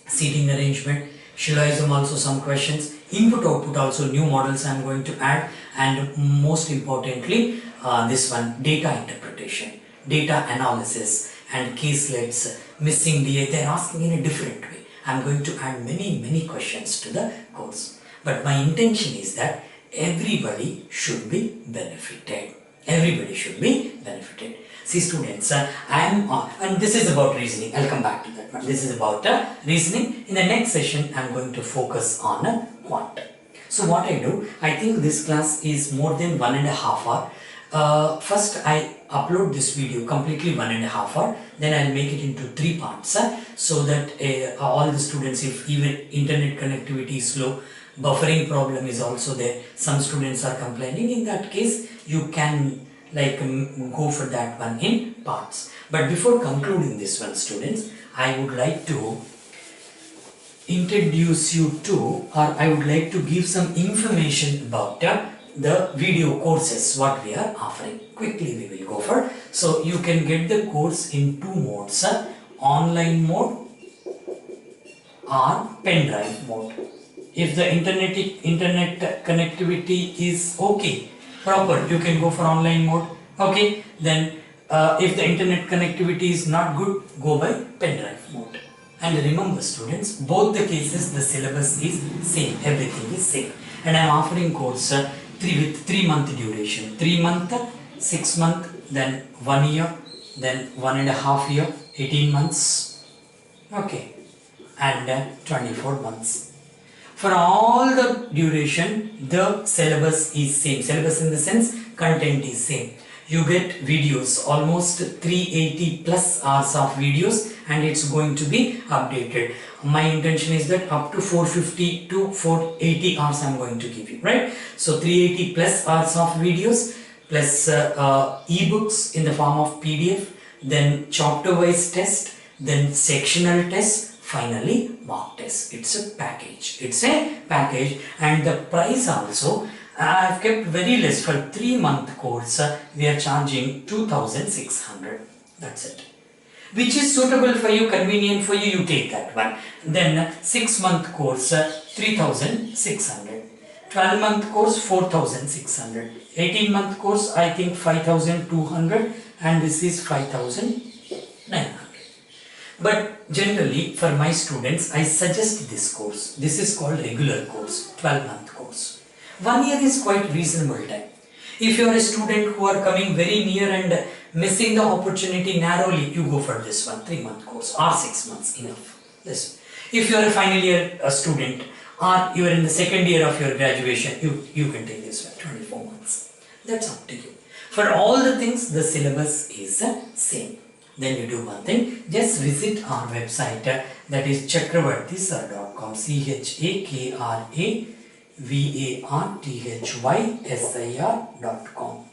seating arrangement, Shilloism also some questions, input output also new models I am going to add, and most importantly this one data interpretation, data analysis and caselets, missing DA, they are asking in a different way. I am going to add many questions to the course. But my intention is that everybody should be benefited. Everybody should be benefited. See students, and this is about reasoning. I'll come back to that one. This is about reasoning. In the next session, I'm going to focus on quant. So what I do, I think this class is more than 1.5 hours. First I upload this video completely 1.5 hour, then I'll make it into 3 parts so that all the students, if even internet connectivity is slow, buffering problem is also there, some students are complaining, in that case you can go for that one in parts. But before concluding this one, students, I would like to introduce you to, or I would like to give some information about the video courses what we are offering. Quickly we will go for. So you can get the course in 2 modes, online mode or pen drive mode. If the internet connectivity is okay, proper, you can go for online mode. Okay, then if the internet connectivity is not good, go by pen drive mode. And remember students, both the cases the syllabus is same, everything is same. And I am offering course with 3 month duration, 3 month, 6 month, then 1 year, then 1.5 year, 18 months, okay, and 24 months. For all the duration, the syllabus is same. Syllabus in the sense, content is same. You get videos, almost 380 plus hours of videos, and it's going to be updated. My intention is that up to 450 to 480 hours I'm going to give you, right? So 380 plus hours of videos plus ebooks in the form of PDF, then chapter wise test, then sectional test, finally mock test. It's a package. It's a package, and the price also I've kept very less. For 3 month course we are charging 2,600. That's it. Which is suitable for you, convenient for you, you take that one. Then 6 month course 3,600. 12 month course 4,600. 18 month course I think 5,200, and this is 5,900. But generally for my students I suggest this course. This is called regular course, 12 month course. 1 year is quite reasonable time. If you are a student who are coming very near and missing the opportunity narrowly, you go for this one, 3 month course or 6 months, enough. This. If you are a final year student or you are in the second year of your graduation, you can take this one, 24 months. That's up to you. For all the things, the syllabus is same. Then you do one thing, just visit our website, that is chakravarthysir.com, chakravarthysir.com,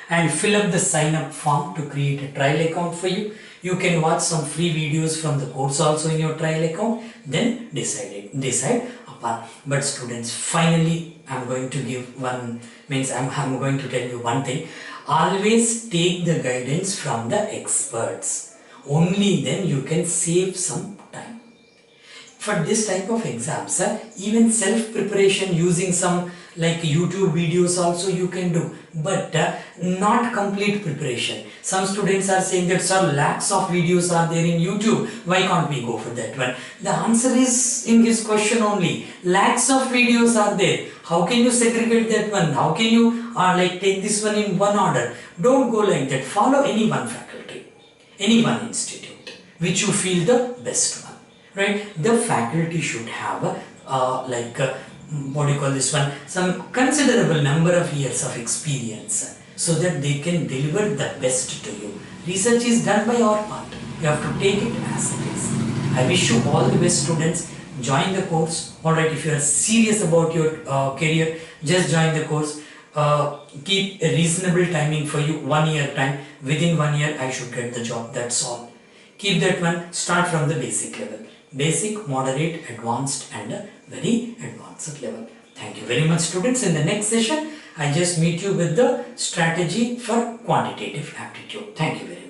and fill up the sign up form to create a trial account for you. You can watch some free videos from the course also in your trial account, then decide upon. But students, finally I'm going to give one, I'm going to tell you one thing. Always take the guidance from the experts. Only then you can save some time. For this type of exams, even self-preparation using some YouTube videos also you can do, but not complete preparation. Some students are saying that sir, lakhs of videos are there in YouTube, why can't we go for that one? The answer is in this question only. Lakhs of videos are there. How can you segregate that one? How can you take this one in one order? Don't go like that. Follow any one faculty, any one institute, which you feel the best one. Right? The faculty should have some considerable number of years of experience, so that they can deliver the best to you. Research is done by our part. You have to take it as it is. I wish you all the best, students. Join the course. Alright, if you are serious about your career, just join the course. Keep a reasonable timing for you, 1 year time. Within 1 year I should get the job, that's all. Keep that one. Start from the basic level. Basic, moderate, advanced, and very advanced level. Thank you very much, students. In the next session I just meet you with the strategy for quantitative aptitude. Thank you very much.